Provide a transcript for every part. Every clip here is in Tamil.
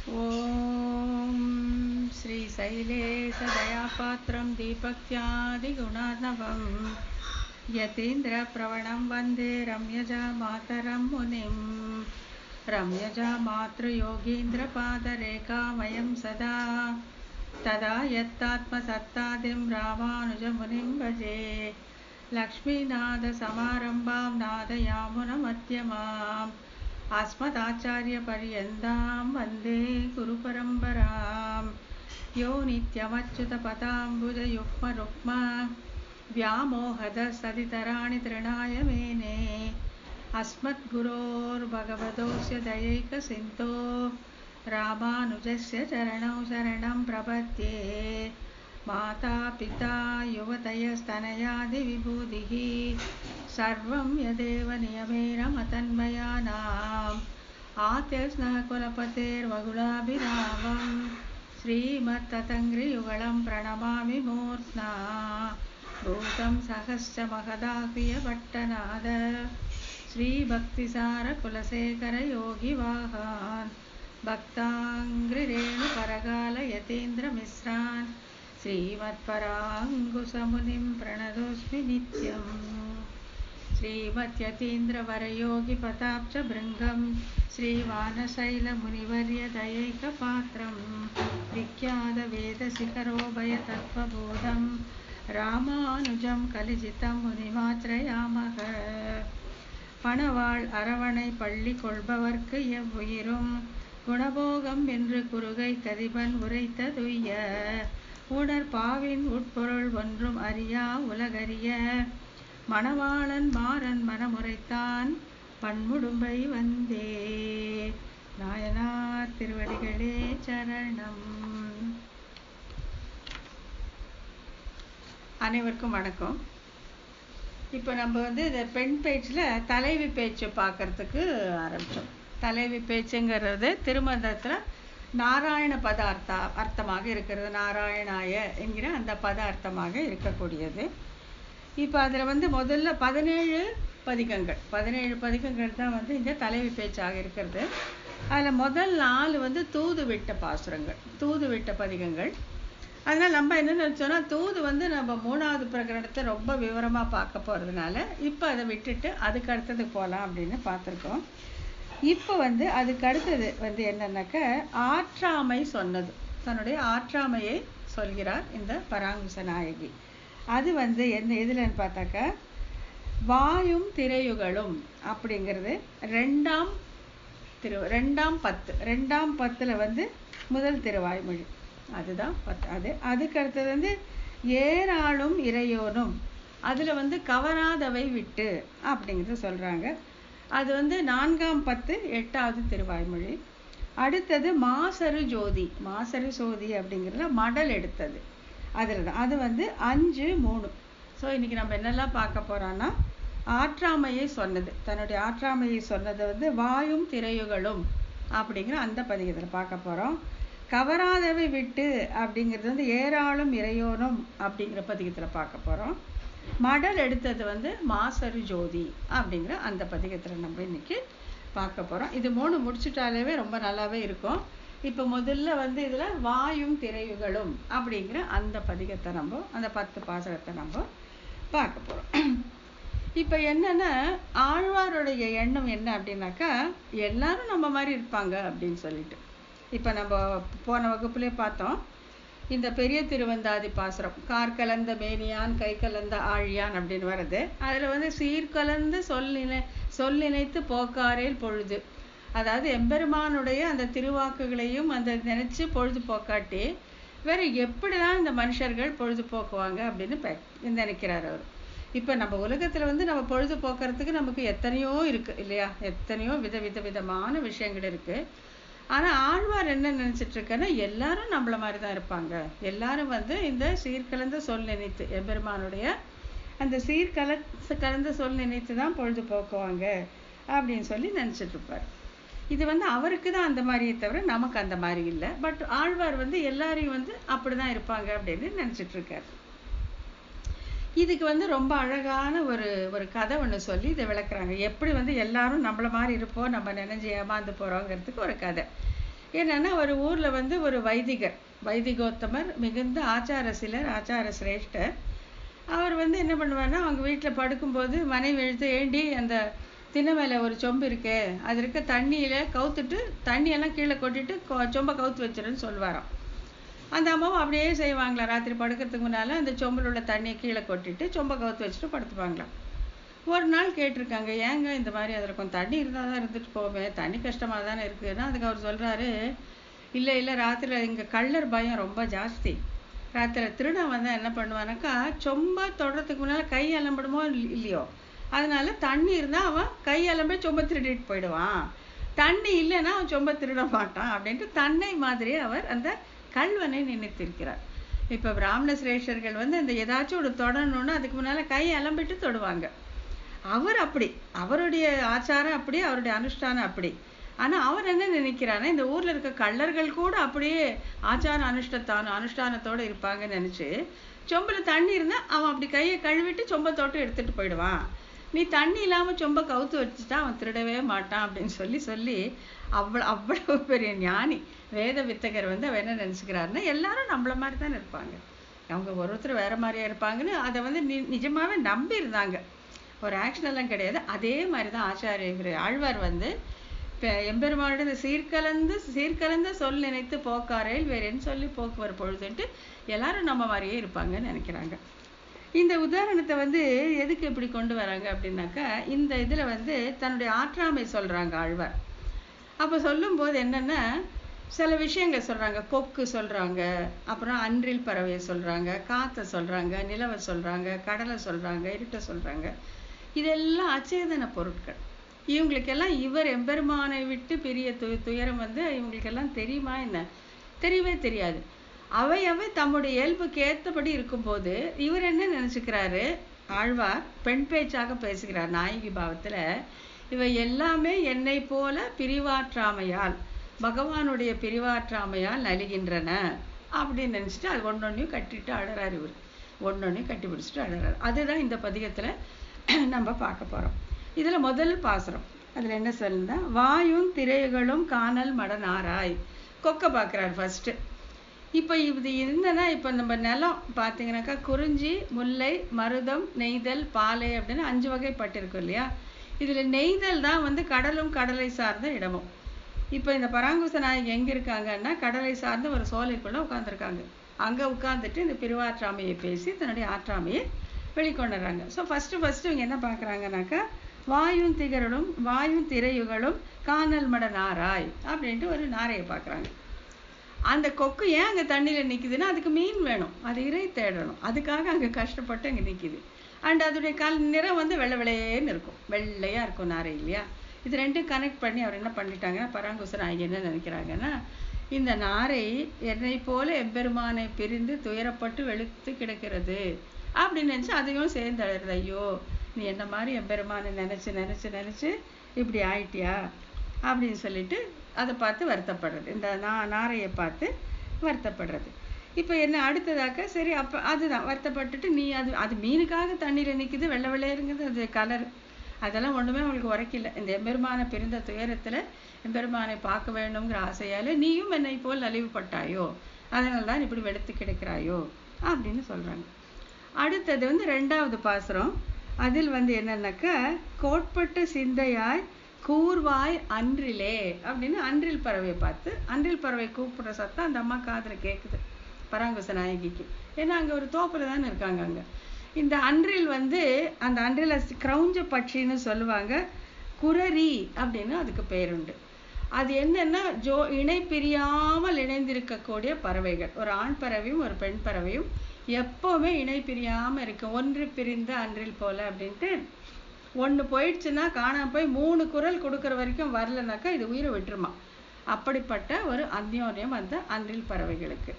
ॐ श्रीशैलेशदयापात्रं दीपक्त्यादिगुणार्णवं यतीन्द्रप्रवणं वन्दे रम्यजामातरं मुनिं रम्यजामातृयोगीन्द्रपादरेखामयं सदा तदा यत्तात्मसत्तादिं रामानुजमुनिं भजे लक्ष्मीनाथसमारम्भां नादयामुनमध्यमाम् अस्मदाचार्यपर्यन्तां वन्दे गुरुपरम्परां यो नित्यमच्युतपदाम्बुजयुग्मरुक्मा व्यामोहदसदितराणि तृणाय मेने अस्मद्गुरोर्भगवतोऽस्य दयैकसिन्धो रामानुजस्य चरणौ शरणं प्रपद्ये माता पिता युवतयस्तनयादिविभूतिः सर्वं यदेव नियमेन मतन्मयानाम् आद्यस्नः कुलपतेर्वगुलाभिरामं श्रीमत्ततङ्घ्रियुगलं प्रणमामि मूर्ध्ना भूतं सहस्र महदाह्रियपट्टनाद श्रीभक्तिसारकुलशेखरयोगिवाहान् भक्ताङ्घ्रिरेणुपरकालयतीन्द्रमिश्रान् श्रीमत्पराङ्कुशमुनिं प्रणतोऽस्मि नित्यम् श्रीमद्यतीन्द्रवरयोगिपदाब्जभृङ्गं श्रीवानशैलमुनिवर्यदयैकपात्रं विख्यातवेदशिखरोभयतत्त्वबोधं रामानुजं कलिजितं मुनिमात्रयामः பணவாள் அரவணை பள்ளி கொள்பவர்க்கு எவ்வுயிரும் குணபோகம் என்று குறுகை கதிபன் உரைத்ததுய்ய உணர்பாவின் உட்பொருள் ஒன்றும் அறியா உலகறிய மணவாளன் மாறன் மனமுறைத்தான் பன்முடும்பை வந்தே. நாயனார் திருவடிகளே சரணம். அனைவருக்கும் வணக்கம். இப்போ நம்ம இந்த பெண் பேச்சில் தலைவி பேச்சு பார்க்கறதுக்கு ஆரம்பித்தோம். தலைவி பேச்சுங்கிறது திருமந்திரத்தில் நாராயண பத அர்த்தமாக இருக்கிறது. நாராயணாய என்கிற அந்த பத அர்த்தமாக இருக்கக்கூடியது. இப்போ அதில் முதல்ல 17 பதிகங்கள் தான் இந்த தலைவி பேச்சாக இருக்கிறது. அதில் முதல் 4 தூது விட்ட பாசுரங்கள், தூது விட்ட பதிகங்கள். அதனால் நம்ம என்ன நினச்சோன்னா, தூது நம்ம 3வது பிரகரணத்தை ரொம்ப விவரமாக பார்க்க போகிறதுனால இப்போ அதை விட்டுட்டு அதுக்கு அடுத்தது போகலாம் அப்படின்னு பார்த்துருக்கோம். இப்போ அதுக்கு அடுத்தது என்னன்னாக்க, ஆற்றாமை சொன்னது. தன்னுடைய ஆற்றாமையை சொல்கிறார் இந்த பராங்குச நாயகி. அது என்ன எதுலன்னு பார்த்தாக்கா, வாயும் திரையுகளும் அப்படிங்கிறது 2ஆம் 10 முதல் திருவாய்மொழி. அதுதான் 10. அதுக்கு அடுத்தது ஏராளும் இறையோனும், அதில் கவராதவை விட்டு அப்படிங்கிறது சொல்கிறாங்க. அது 4ஆம் 10 8வது திருவாய்மொழி. அடுத்தது மாசரு ஜோதி. மாசரு ஜோதி அப்படிங்கிறதுல மடல் எடுத்தது அதில் தான். அது 5 3. ஸோ இன்றைக்கி நம்ம என்னெல்லாம் பார்க்க போகிறோன்னா, ஆற்றாமையை சொன்னது, தன்னுடைய ஆற்றாமையை சொன்னது வாயும் திரையுகளும் அப்படிங்கிற அந்த பதிகத்தில் பார்க்க போகிறோம். கவராதவை விட்டு அப்படிங்கிறது ஏராளும் இறையோனும் அப்படிங்கிற பதிகத்தில் பார்க்க போகிறோம். மடல் எடுத்தது மாசரு ஜோதி அப்படிங்கிற அந்த பதிகத்தில் நம்ம இன்னைக்கு பார்க்க போகிறோம். இது 3 முடிச்சுட்டாலே ரொம்ப நல்லாவே இருக்கும். இப்போ முதல்ல இதில் வாயும் திரையுகளும் அப்படிங்கிற அந்த பதிகத்தை நம்ம, அந்த 10 பாசுரத்தை நம்ம பார்க்க போகிறோம். இப்போ என்னென்னா, ஆழ்வாருடைய எண்ணம் என்ன அப்படின்னாக்கா, எல்லாரும் நம்ம மாதிரி இருப்பாங்க அப்படின்னு சொல்லிட்டு. இப்போ நம்ம போன வகுப்புலேயே பார்த்தோம், இந்த பெரிய திருவந்தாதி பாசுரம், கார்கலந்த மேனியான் கை கலந்த ஆழியான் அப்படின்னு வருது. அதில் சீர்கலந்து சொல் நினைத்து போக்காரேல் பொழுது. அதாவது எம்பெருமானுடைய அந்த திருவாக்குகளையும் அந்த நினச்சி பொழுது போக்காட்டி வேறு எப்படி தான் இந்த மனுஷர்கள் பொழுது போக்குவாங்க அப்படின்னு நினைக்கிறார் அவர். இப்போ நம்ம உலகத்தில் நம்ம பொழுது போக்குறதுக்கு நமக்கு எத்தனையோ இருக்குது இல்லையா, எத்தனையோ விதவிதமான விஷயங்கள் இருக்குது. ஆனால் ஆழ்வார் என்ன நினச்சிட்ருக்கேன்னா, எல்லாரும் நம்மள மாதிரி தான் இருப்பாங்க, எல்லாரும் இந்த சீர்கலந்த சொல் நினைத்து, எம்பெருமானுடைய அந்த கலந்த சொல் நினைத்து தான் பொழுது போக்குவாங்க அப்படின்னு சொல்லி நினச்சிட்ருப்பார். இது அவருக்கு தான் அந்த மாதிரியே தவிர நமக்கு அந்த மாதிரி இல்லை. பட் ஆழ்வார் எல்லாரையும் அப்படி தான் இருப்பாங்க அப்படின்னு நினச்சிட்ருக்கார். இதுக்கு ரொம்ப அழகான ஒரு கதை ஒன்று சொல்லி இதை விளக்குறாங்க. எப்படி எல்லாரும் நம்மள மாதிரி இருப்போம், நம்ம நினைஞ்சு ஏமாந்து போகிறோங்கிறதுக்கு ஒரு கதை. என்னன்னா ஒரு ஊர்ல வந்து ஒரு வைதிகோத்தமர், மிகுந்த ஆச்சார சிலர், ஆச்சார சிரேஷ்டர். அவர் வந்து என்ன பண்ணுவாருன்னா, அவங்க வீட்டில் படுக்கும்போது மனைவி எழுத்து, ஏண்டி அந்த திண்ணை மேலே ஒரு சொம்பு இருக்கே, அது இருக்க தண்ணியில் கவுத்துட்டு தண்ணியெல்லாம் கீழே கொட்டிட்டு சொம்பை கவுத்து வச்சிருன்னு சொல்லுவாராம். அந்த அம்மாவும் அப்படியே செய்வாங்களா, ராத்திரி படுக்கிறதுக்கு முன்னால் அந்த சொம்பில் உள்ள தண்ணியை கீழே கொட்டிட்டு சொம்பை கவுத்து வச்சுட்டு படுத்துப்பாங்களாம். ஒரு நாள் கேட்டிருக்காங்க, ஏங்க இந்த மாதிரி அதில் கொஞ்சம் தண்ணி இருந்தால் தான் இருந்துட்டு போவே, தண்ணி கஷ்டமாக தானே இருக்குதுன்னா, அதுக்கு அவர் சொல்கிறாரு, இல்லை ராத்திரியில் இங்கே கள்ளர் பயம் ரொம்ப ஜாஸ்தி. ராத்திரியில் திருடன் வந்தால் என்ன பண்ணுவானாக்கா, சொம்பை தொடுறதுக்கு முன்னால் கை அலம்பிடுமோ இல்லையோ, அதனால தண்ணி இருந்தால் அவன் கை அலம்பே சொம்பை திருடிட்டு போயிடுவான், தண்ணி இல்லைன்னா அவன் சொம்பை திருட மாட்டான் அப்படின்ட்டு தன்னை மாதிரியே அவர் அந்த கல்வனை நினைத்திருக்கிறார். இப்போ பிராமண சிரேஷ்டர்கள் வந்து அந்த ஏதாச்சும் ஒரு தொடணும்னா அதுக்கு முன்னால் கை அலம்பிட்டு தொடுவாங்க. அவர் அப்படி, அவருடைய ஆச்சாரம் அப்படி, அவருடைய அனுஷ்டானம் அப்படி. ஆனால் அவர் என்ன நினைக்கிறாருன்னா, இந்த ஊரில் இருக்க கள்ளர்கள் கூட அப்படியே ஆச்சார அனுஷ்டானத்தோடு இருப்பாங்கன்னு நினச்சி, சொம்பில் தண்ணி இருந்தால் அவன் அப்படி கையை கழுவிட்டு சொம்பை தொட்டு எடுத்துகிட்டு போயிடுவான், நீ தண்ணி இல்லாமல் சொம்பை கவுத்து வச்சுட்டா அவன் திருடவே மாட்டான் அப்படின்னு சொல்லி அவ்வளவு பெரிய ஞானி வேத வித்தகர் வந்து அவர் என்ன நினச்சிக்கிறாருன்னா, எல்லாரும் நம்மள மாதிரி தானே இருப்பாங்க, அவங்க ஒருத்தர் வேறு மாதிரியா இருப்பாங்கன்னு அதை வந்து நிஜமாகவே நம்பி இருந்தாங்க. ஒரு ஆக்ஷன் எல்லாம் கிடையாது. அதே மாதிரி தான் ஆச்சாரிய ஆழ்வார் வந்து இப்போ எம்பெருமானோட இந்த சீர்கலந்த சொல் நினைத்து போக்காரையில் வேறேன்னு சொல்லி போக்குவர பொழுதுன்ட்டு எல்லாரும் நம்ம மாதிரியே இருப்பாங்கன்னு நினைக்கிறாங்க. இந்த உதாரணத்தை வந்து எதுக்கு இப்படி கொண்டு வராங்க அப்படின்னாக்கா, இந்த இதில் வந்து தன்னுடைய ஆற்றாமை சொல்கிறாங்க ஆழ்வார். அப்போ சொல்லும்போது என்னென்னா, சில விஷயங்கள் சொல்கிறாங்க, கொக்கு சொல்கிறாங்க, அப்புறம் அன்றில் பறவையை சொல்கிறாங்க, காற்றை சொல்கிறாங்க, நிலவை சொல்கிறாங்க, கடலை சொல்கிறாங்க, இருட்டை சொல்கிறாங்க. இதெல்லாம் அச்சேதன பொருட்கள். இவங்களுக்கெல்லாம் இவர் எம்பெருமானை விட்டு பெரிய துயரம் வந்து இவங்களுக்கெல்லாம் தெரியுமா என்ன? தெரியவே தெரியாது. அவை தம்முடைய இயல்புக்கு ஏற்றபடி இருக்கும்போது இவர் என்ன நினச்சிக்கிறாரு, ஆழ்வார் பெண் பேச்சாக பேசுகிறார் நாயகி பாவத்தில், இவை எல்லாமே என்னை போல பிரிவாற்றாமையால், பகவானுடைய பிரிவாற்றாமையால் நலிகின்றன அப்படின்னு நினச்சிட்டு அது ஒன்னொன்னையும் கட்டிட்டு அழறாரு. இவர் ஒன்னொன்னையும் கட்டி பிடிச்சிட்டு அழறாரு. அதுதான் இந்த பதிகத்தில் நம்ம பார்க்க போகிறோம். இதில் முதல் பாசுரம், அதில் என்ன சொல்லுன்னா, வாயும் திரைகளும் காணல் மடனாராய், கொக்கை பார்க்குறாரு ஃபஸ்ட்டு. இப்போ இது என்னன்னா, இப்போ நம்ம நிலம் பார்த்தீங்கன்னாக்கா குறிஞ்சி, முல்லை, மருதம், நெய்தல், பாலை அப்படின்னு 5 வகைப்பட்டிருக்கும் இல்லையா. இதில் நெய்தல் தான் வந்து கடலும் கடலை சார்ந்த இடமும். இப்போ இந்த பராங்குச நாயகி எங்கே இருக்காங்கன்னா, கடலை சார்ந்த ஒரு சோலைக்குள்ளே உட்காந்துருக்காங்க. அங்கே உட்காந்துட்டு இந்த பிரிவாற்றாமையை பேசி தன்னுடைய ஆற்றாமையை வெளிக்கொண்டுறாங்க. ஸோ ஃபஸ்ட்டு இவங்க என்ன பார்க்குறாங்கனாக்கா, வாயும் திரையுகளும் காணல் மட நாராய் அப்படின்ட்டு ஒரு நாரையை பார்க்குறாங்க. அந்த கொக்கு ஏன் அங்கே தண்ணியில் நிற்குதுன்னா, அதுக்கு மீன் வேணும், அது இறை தேடணும், அதுக்காக அங்கே கஷ்டப்பட்டு அங்கே நிற்கிது. அண்ட் அதோடைய நிறம் வந்து வெள்ளை வெள்ளையேன்னு இருக்கும், வெள்ளையாக இருக்கும் நாரை இல்லையா. இது ரெண்டும் கனெக்ட் பண்ணி அவர் என்ன பண்ணிட்டாங்கன்னா, பராங்குச நாயகி என்ன நினைக்கிறாங்கன்னா, இந்த நாரை என்னை போல எம்பெருமானை பிரிந்து துயரப்பட்டு வெளுத்து கிடக்கிறது அப்படின்னு நினச்சி அதையும் சேர்ந்து அழுறது. ஐயோ, நீ என்ன மாதிரி எம்பெருமானை நினச்சி இப்படி ஆயிட்டியா அப்படின்னு சொல்லிட்டு அதை பார்த்து வருத்தப்படுறது, இந்த நாரையை பார்த்து வருத்தப்படுறது. இப்போ என்ன அடுத்ததாக்க, சரி அப்போ அதுதான் வருத்தப்பட்டுட்டு, நீ அது மீனுக்காக தண்ணியில் நிற்கிது, வெள்ளை வெள்ளையருங்கிறது அது கலர், அதெல்லாம் ஒன்றுமே அவங்களுக்கு உரைக்கல. இந்த எம்பெருமானை பிரிந்த துயரத்தில் எம்பெருமானை பார்க்க வேணுங்கிற ஆசையால் நீயும் என்னை போல் நலிவுபட்டாயோ, அதனால தான் இப்படி வெளுத்து கிடக்கிறாயோ அப்படின்னு சொல்கிறாங்க. அடுத்தது வந்து 2வது பாசுரம். அதில் வந்து என்னன்னாக்கா, கோட்பட்ட சிந்தையாய் கூர்வாய் அன்றிலே அப்படின்னு அன்றில் பறவையை பார்த்து, அன்றில் பறவை கூப்பிடுற சத்தம் அந்த அம்மா காதில் கேட்குது பராங்குச நாயகிக்கு. ஏன்னா அங்கே ஒரு தோப்பில் தானே இருக்காங்க. அங்கே இந்த அன்றில் வந்து, அந்த அன்றில் கிரௌஞ்ச பட்சின்னு சொல்லுவாங்க, குரரி அப்படின்னு அதுக்கு பேருண்டு. அது என்னன்னா, இணை பிரியாமல் இணைந்திருக்கக்கூடிய பறவைகள். ஒரு ஆண் பறவையும் ஒரு பெண் பறவையும் எப்போவுமே இணை பிரியாமல் இருக்கு. ஒன்று பிரிந்த அன்றில் போல அப்படின்ட்டு, ஒன்று போயிடுச்சுன்னா காணாமல் போய் 3 குரல் கொடுக்குற வரைக்கும் வரலனாக்கா இது உயிரை விட்டுருமா. அப்படிப்பட்ட ஒரு அந்யோன்யம் அந்த அன்றில் பறவைகளுக்கு.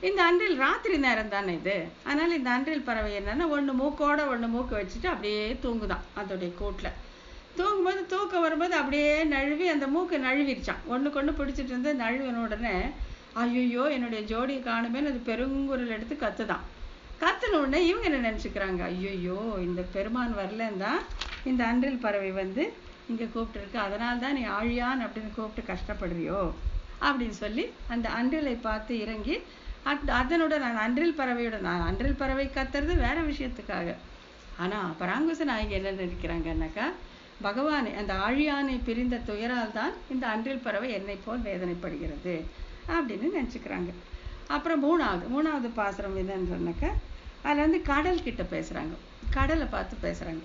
இந்த அன்றில் ராத்திரி நேரம் தானே இது, அதனால் இந்த அன்றில் பறவை என்னன்னா, ஒன்று மூக்கோட ஒன்று மூக்கு வச்சுட்டு அப்படியே தூங்குதான். அதோடைய கூட்டில் தூங்கும்போது தூக்கம் வரும்போது அப்படியே நழுவி அந்த மூக்கு நழுவிருச்சான். ஒன்றுக்கு பிடிச்சிட்டு இருந்து நழுவின உடனே, ஐயோ என்னுடைய ஜோடியை காணுமேன்னு அது பெருங்குரல் எடுத்து கத்துதான். கத்துன உடனே இவங்க என்ன நினச்சிக்கிறாங்க, ஐயோ இந்த பெருமான் வரலன்னு தான் இந்த அன்றில் பறவை வந்து இங்கே கூப்பிட்டுருக்கு, அதனால தான் நீ ஆழியான் அப்படின்னு கூப்பிட்டு கஷ்டப்படுறியோ அப்படின்னு சொல்லி அந்த அன்றிலை பார்த்து இறங்கி அதனுடன் நான் அன்றில் பறவை கத்துறது வேற விஷயத்துக்காக. ஆனா பராங்குச நாயகி என்ன நினைக்கிறாங்கன்னாக்கா, பகவானை அந்த ஆழியானை பிரிந்த துயரால் தான் இந்த அன்றில் பறவை என்னை போல் வேதனைப்படுகிறது அப்படின்னு நினச்சிக்கிறாங்க. அப்புறம் மூணாவது பாசுரம் என்னன்னு சொன்னாக்கா, அதில் வந்து கடல் கிட்ட பேசுகிறாங்க, கடலை பார்த்து பேசுகிறாங்க.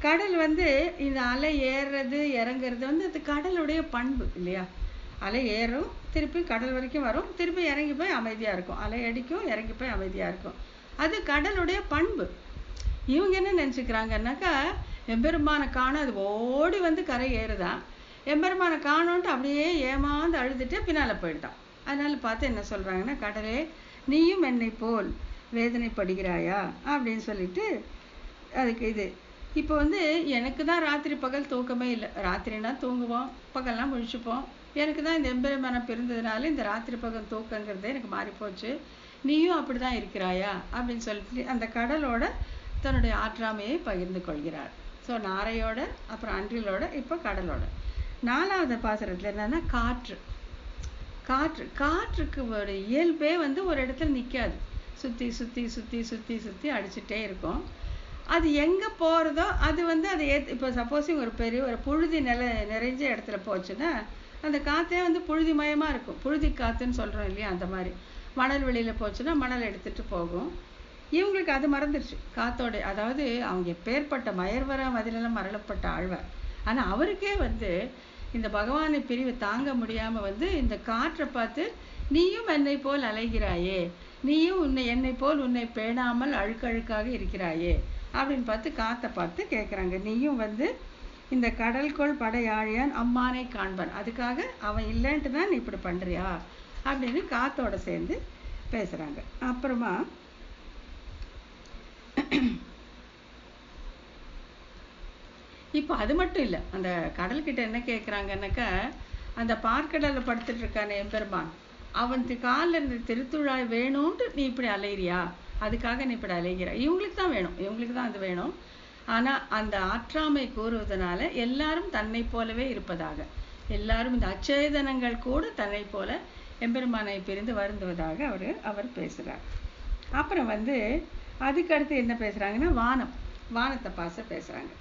கடல் வந்து இந்த அலை ஏறுறது இறங்குறது வந்து அது கடலுடைய பண்பு இல்லையா. அலை ஏறும், திருப்பி கடல் வரைக்கும் வரும், திருப்பி இறங்கி போய் அமைதியாக இருக்கும், அலை அடிக்கும், இறங்கி போய் அமைதியாக இருக்கும். அது கடலுடைய பண்பு. இவங்க என்ன நினச்சிக்கிறாங்கன்னாக்கா, எம்பெருமானை காணும், அது ஓடி வந்து கரை ஏறுதான், எம்பெருமானை காணோன்ட்டு அப்படியே ஏமாந்து அழுதுட்டு பின்னால் போயிட்டான். அதனால பார்த்து என்ன சொல்கிறாங்கன்னா, கடலே நீயும் என்னை போல் வேதனைப்படுகிறாயா அப்படின்னு சொல்லிட்டு அதுக்கு இது இப்போ வந்து எனக்கு தான் ராத்திரி பகல் தூக்கமே இல்லை. ராத்திரினா தூங்குவோம், பகல்லாம் முழிச்சுப்போம். எனக்கு தான் இந்த எம்பெருமானம் பிறந்ததுனால இந்த ராத்திரி பகல் தூக்கங்கிறதே எனக்கு மாறிப்போச்சு. நீயும் அப்படி தான் இருக்கிறாயா அப்படின்னு சொல்லிட்டு அந்த கடலோட தன்னுடைய ஆற்றாமையை பகிர்ந்து கொள்கிறார். ஸோ நாரையோட, அப்புறம் அன்றிலோட, இப்போ கடலோட. 4வது பாசுரத்தில் என்னன்னா காற்றுக்கு ஒரு இயல்பே வந்து ஒரு இடத்துல நிற்காது. சுற்றி சுற்றி சுற்றி சுற்றி சுற்றி அடிச்சுட்டே இருக்கும். அது எங்கே போகிறதோ அது வந்து அதை இப்போ சப்போஸிங் ஒரு பெரிய ஒரு புழுதி நிறைஞ்ச இடத்துல போச்சுன்னா அந்த காற்றே வந்து புழுதி மயமாக இருக்கும். புழுதி காற்றுன்னு சொல்கிறோம் இல்லையா, அந்த மாதிரி. மணல் வெளியில் போச்சுன்னா மணல் எடுத்துகிட்டு போகும். இவங்களுக்கு அது மறந்துடுச்சு காத்தோட. அதாவது அவங்க எப்பேற்பட்ட மயர்வர மதிலெல்லாம் மரளப்பட்ட ஆழ்வார். ஆனால் அவருக்கே வந்து இந்த பகவானை பிரிவு தாங்க முடியாமல் வந்து இந்த காற்றை பார்த்து நீயும் என்னை போல் அலைகிறாயே, நீயும் என்னை போல் உன்னை பேணாமல் அழுக்கழுக்காக இருக்கிறாயே அப்படின்னு பார்த்து காற்றை பார்த்து கேட்குறாங்க. நீயும் வந்து இந்த கடல்கொள் படையாழியான் அம்மானை காண்பன், அதுக்காக அவன் இல்லைன்ட்டு தான் நீ இப்படி பண்ணுறியா அப்படின்னு காத்தோட சேர்ந்து பேசுகிறாங்க. அப்புறமா இப்போ அது மட்டும் இல்லை, அந்த கடல்கிட்ட என்ன கேட்குறாங்கன்னாக்கா, அந்த பார்க்கடலில் படுத்துட்டு இருக்கான எம்பெருமான், அவன் காலில் இருந்த திருத்துழாய் வேணும்ன்ட்டு நீ இப்படி அலைகிறியா, அதுக்காக நீ இப்படி அலைகிற. இவங்களுக்கு தான் வேணும், இவங்களுக்கு தான் அது வேணும். ஆனால் அந்த ஆற்றாமை கூறுவதனால எல்லாரும் தன்னை போலவே இருப்பதாக, எல்லாரும் இந்த அச்சேதனங்கள் கூட தன்னை போல எம்பெருமானை பிரிந்து வருந்துவதாக அவர் பேசுகிறார். அப்புறம் வந்து அதுக்கடுத்து என்ன பேசுகிறாங்கன்னா, வானத்தை பார்த்து பேசுகிறாங்க.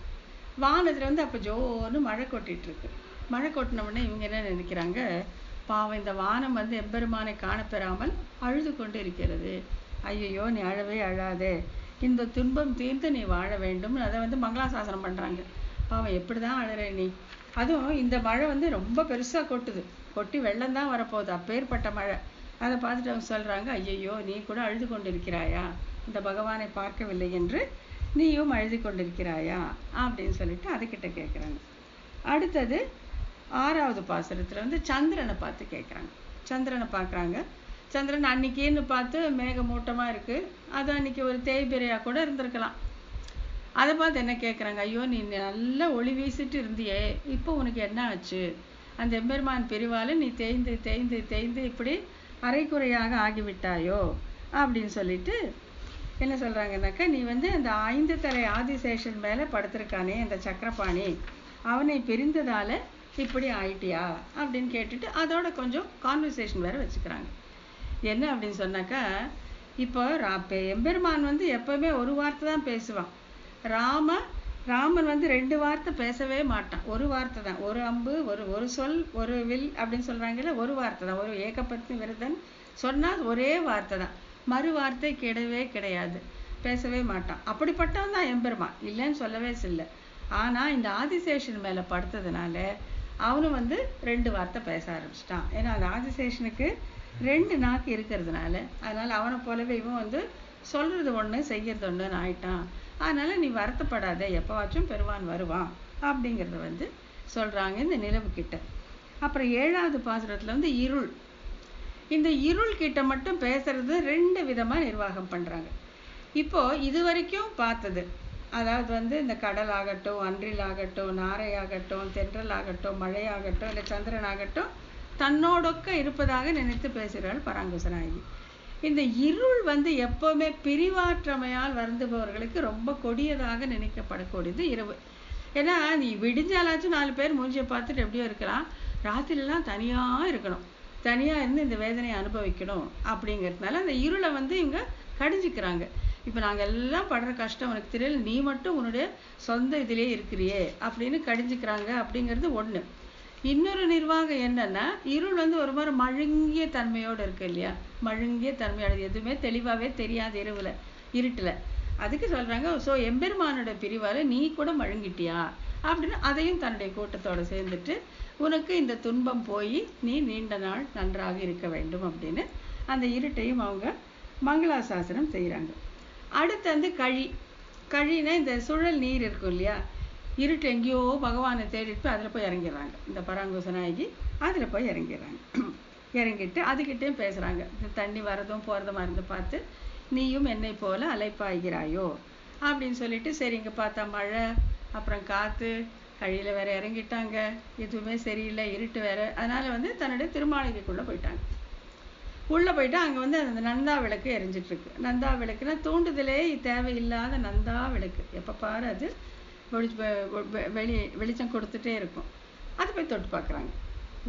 வானத்தில் வந்து அப்போ ஜோன்னு மழை கொட்டிகிட்ருக்கு. மழை கொட்டினவுடனே இவங்க என்ன நினைக்கிறாங்க, பாவம் இந்த வானம் வந்து எம்பெருமானை காணப்பெறாமல் அழுது கொண்டு இருக்கிறது. ஐயோ நீ அழவே அழாதே, இந்த துன்பம் தீர்ந்து நீ வாழ வேண்டும். அதை வந்து மங்களாசாசனம் பண்ணுறாங்க. பாவம் எப்படி தான் அழற நீ. அதுவும் இந்த மழை வந்து ரொம்ப பெருசாக கொட்டி வெள்ளம் தான் வரப்போகுது, அப்பேற்பட்ட மழை. அதை பார்த்துட்டு அவங்க சொல்கிறாங்க, ஐயையோ நீ கூட அழுது கொண்டு இருக்கிறாயா, இந்த பகவானை பார்க்கவில்லை என்று நீயும் அழுது கொண்டிருக்கிறாயா அப்படின்னு சொல்லிட்டு அதுக்கிட்ட கேட்குறாங்க. அடுத்தது 6வது பாசுரத்தில் வந்து சந்திரனை பார்த்து கேட்குறாங்க. சந்திரனை பார்க்குறாங்க. சந்திரன் அன்னைக்குன்னு பார்த்து மேகமூட்டமாக இருக்குது, அது அன்னைக்கு ஒரு தேய்பிரையாக கூட இருந்திருக்கலாம். அதை பார்த்து என்ன கேட்குறாங்க, ஐயோ நீ நல்லா ஒளி வீசிட்டு இருந்தியே, இப்போ உனக்கு என்ன ஆச்சு, அந்த எம்பெருமான் பிரிவால் நீ தேய்ந்து தேய்ந்து தேய்ந்து இப்படி அரைக்குறையாக ஆகிவிட்டாயோ அப்படின்னு சொல்லிட்டு என்ன சொல்கிறாங்கன்னாக்கா, நீ வந்து அந்த 5 தலை ஆதிசேஷன் மேலே படுத்திருக்கானே அந்த சக்கரபாணி, அவனை பிரிந்ததால் இப்படி ஆயிட்டியா அப்படின்னு கேட்டுட்டு அதோட கொஞ்சம் கான்வர்சேஷன் வேறு வச்சுக்கிறாங்க. என்ன அப்படின்னு சொன்னாக்கா, இப்போ எம்பெருமான் வந்து எப்போவுமே ஒரு வார்த்தை தான் பேசுவான். ராமன் வந்து 2 வார்த்தை பேசவே மாட்டான், ஒரு வார்த்தை தான், ஒரு அம்பு ஒரு சொல் ஒரு வில் அப்படின்னு சொல்கிறாங்கல்ல, ஒரு வார்த்தை தான். ஒரு ஏகபத்னி விரதன் சொன்னால் ஒரே வார்த்தை தான், மறு வார்த்தை கிடையாது, பேசவே மாட்டான். அப்படிப்பட்டவன் தான் எம்பெருமான், இல்லைன்னு சொல்லவே இல்லை. ஆனால் இந்த ஆதிசேஷன் மேலே படுத்ததுனால அவனும் வந்து 2 வார்த்தை பேச ஆரம்பிச்சிட்டான். ஏன்னா அந்த ஆதிசேஷனுக்கு 2 நாக்கு இருக்கிறதுனால, அதனால் அவனை போலவே இவன் வந்து சொல்கிறது ஒன்று செய்கிறது ஒன்றுன்னு ஆயிட்டான். அதனால் நீ வருத்தப்படாத, எப்போவாச்சும் பெருமான் வருவான் அப்படிங்கிறத வந்து சொல்கிறாங்க இந்த நிலவுக்கிட்ட. அப்புறம் 7வது பாசுரத்தில் வந்து இந்த இருள் கிட்ட மட்டும் பேசுறது 2 விதமாக நிர்வாகம் பண்ணுறாங்க. இப்போது இது வரைக்கும் பார்த்தது, அதாவது வந்து இந்த கடல் ஆகட்டும், அன்றில் ஆகட்டும், நாரை ஆகட்டும், தென்றல் ஆகட்டும், மழையாகட்டும், இல்லை சந்திரன் ஆகட்டும், தன்னோடொக்க இருப்பதாக நினைத்து பேசுகிறாள் பராங்குசநாயகி. இந்த இருள் வந்து எப்போவுமே பிரிவாற்றமையால் வருந்துபவர்களுக்கு ரொம்ப கொடியதாக நினைக்கப்படக்கூடியது இரவு. ஏன்னா நீ விடிஞ்சாலாச்சும் 4 பேர் மூஞ்சியை பார்த்துட்டு எப்படியோ இருக்கலாம், ராத்திரிலாம் தனியாக இருக்கணும். தனியா இருந்து இந்த வேதனையை அனுபவிக்கணும் அப்படிங்கிறதுனால அந்த இருளை வந்து இவங்க கடிஞ்சிக்கிறாங்க. இப்ப நாங்க எல்லாம் படுற கஷ்டம் உனக்கு தெரியல, நீ மட்டும் உன்னுடைய சொந்த இதிலே இருக்கிறியே அப்படின்னு கடிஞ்சிக்கிறாங்க அப்படிங்கிறது ஒண்ணு. இன்னொரு நிர்வாகம் என்னன்னா, இருள் வந்து ஒரு மாதிரி மழுங்கிய தன்மையோடு இருக்கு இல்லையா? மழுங்கிய தன்மையோட எதுவுமே தெளிவாவே தெரியாது இருட்டுல. அதுக்கு சொல்றாங்க, சோ எம்பெருமானோட பிரிவால நீ கூட மழுங்கிட்டியா அப்படின்னு அதையும் தன்னுடைய கூட்டத்தோட சேர்ந்துட்டு உனக்கு இந்த துன்பம் போய் நீ நீண்ட நாள் நன்றாக இருக்க வேண்டும் அப்படின்னு அந்த இருட்டையும் அவங்க மங்களாசாசனம் செய்யறாங்க. அடுத்து வந்து கழினா இந்த சுழல் நீர் இருக்கும் இல்லையா? இருட்டு எங்கேயோ பகவானை தேடிட்டு அதுல போய் இறங்கிடுறாங்க. இந்த பராங்குச நாயகி அதுல போய் இறங்கிடுறாங்க. இறங்கிட்டு அதுகிட்டயும் பேசுறாங்க. இந்த தண்ணி வரதும் போறதுமா இருந்து பார்த்து நீயும் என்னை போல அலைப்பாய்கிறாயோ அப்படின்னு சொல்லிட்டு, சரி இங்க பார்த்தா மழை, அப்புறம் காத்து, கழியில வேற இறங்கிட்டாங்க, எதுவுமே சரியில்லை, இருட்டு வேற. அதனால வந்து தன்னுடைய திருமாளிகைக்குள்ள போயிட்டாங்க. உள்ள போயிட்டு அங்க வந்து அந்த நந்தா விளக்கு எரிஞ்சிட்டு இருக்கு. நந்தா விளக்குனா தூண்டுதலே தேவையில்லாத நந்தா விளக்கு. எப்ப பாரு அது வெளிச்சம் கொடுத்துட்டே இருக்கும். அதை போய் தொட்டு பார்க்குறாங்க.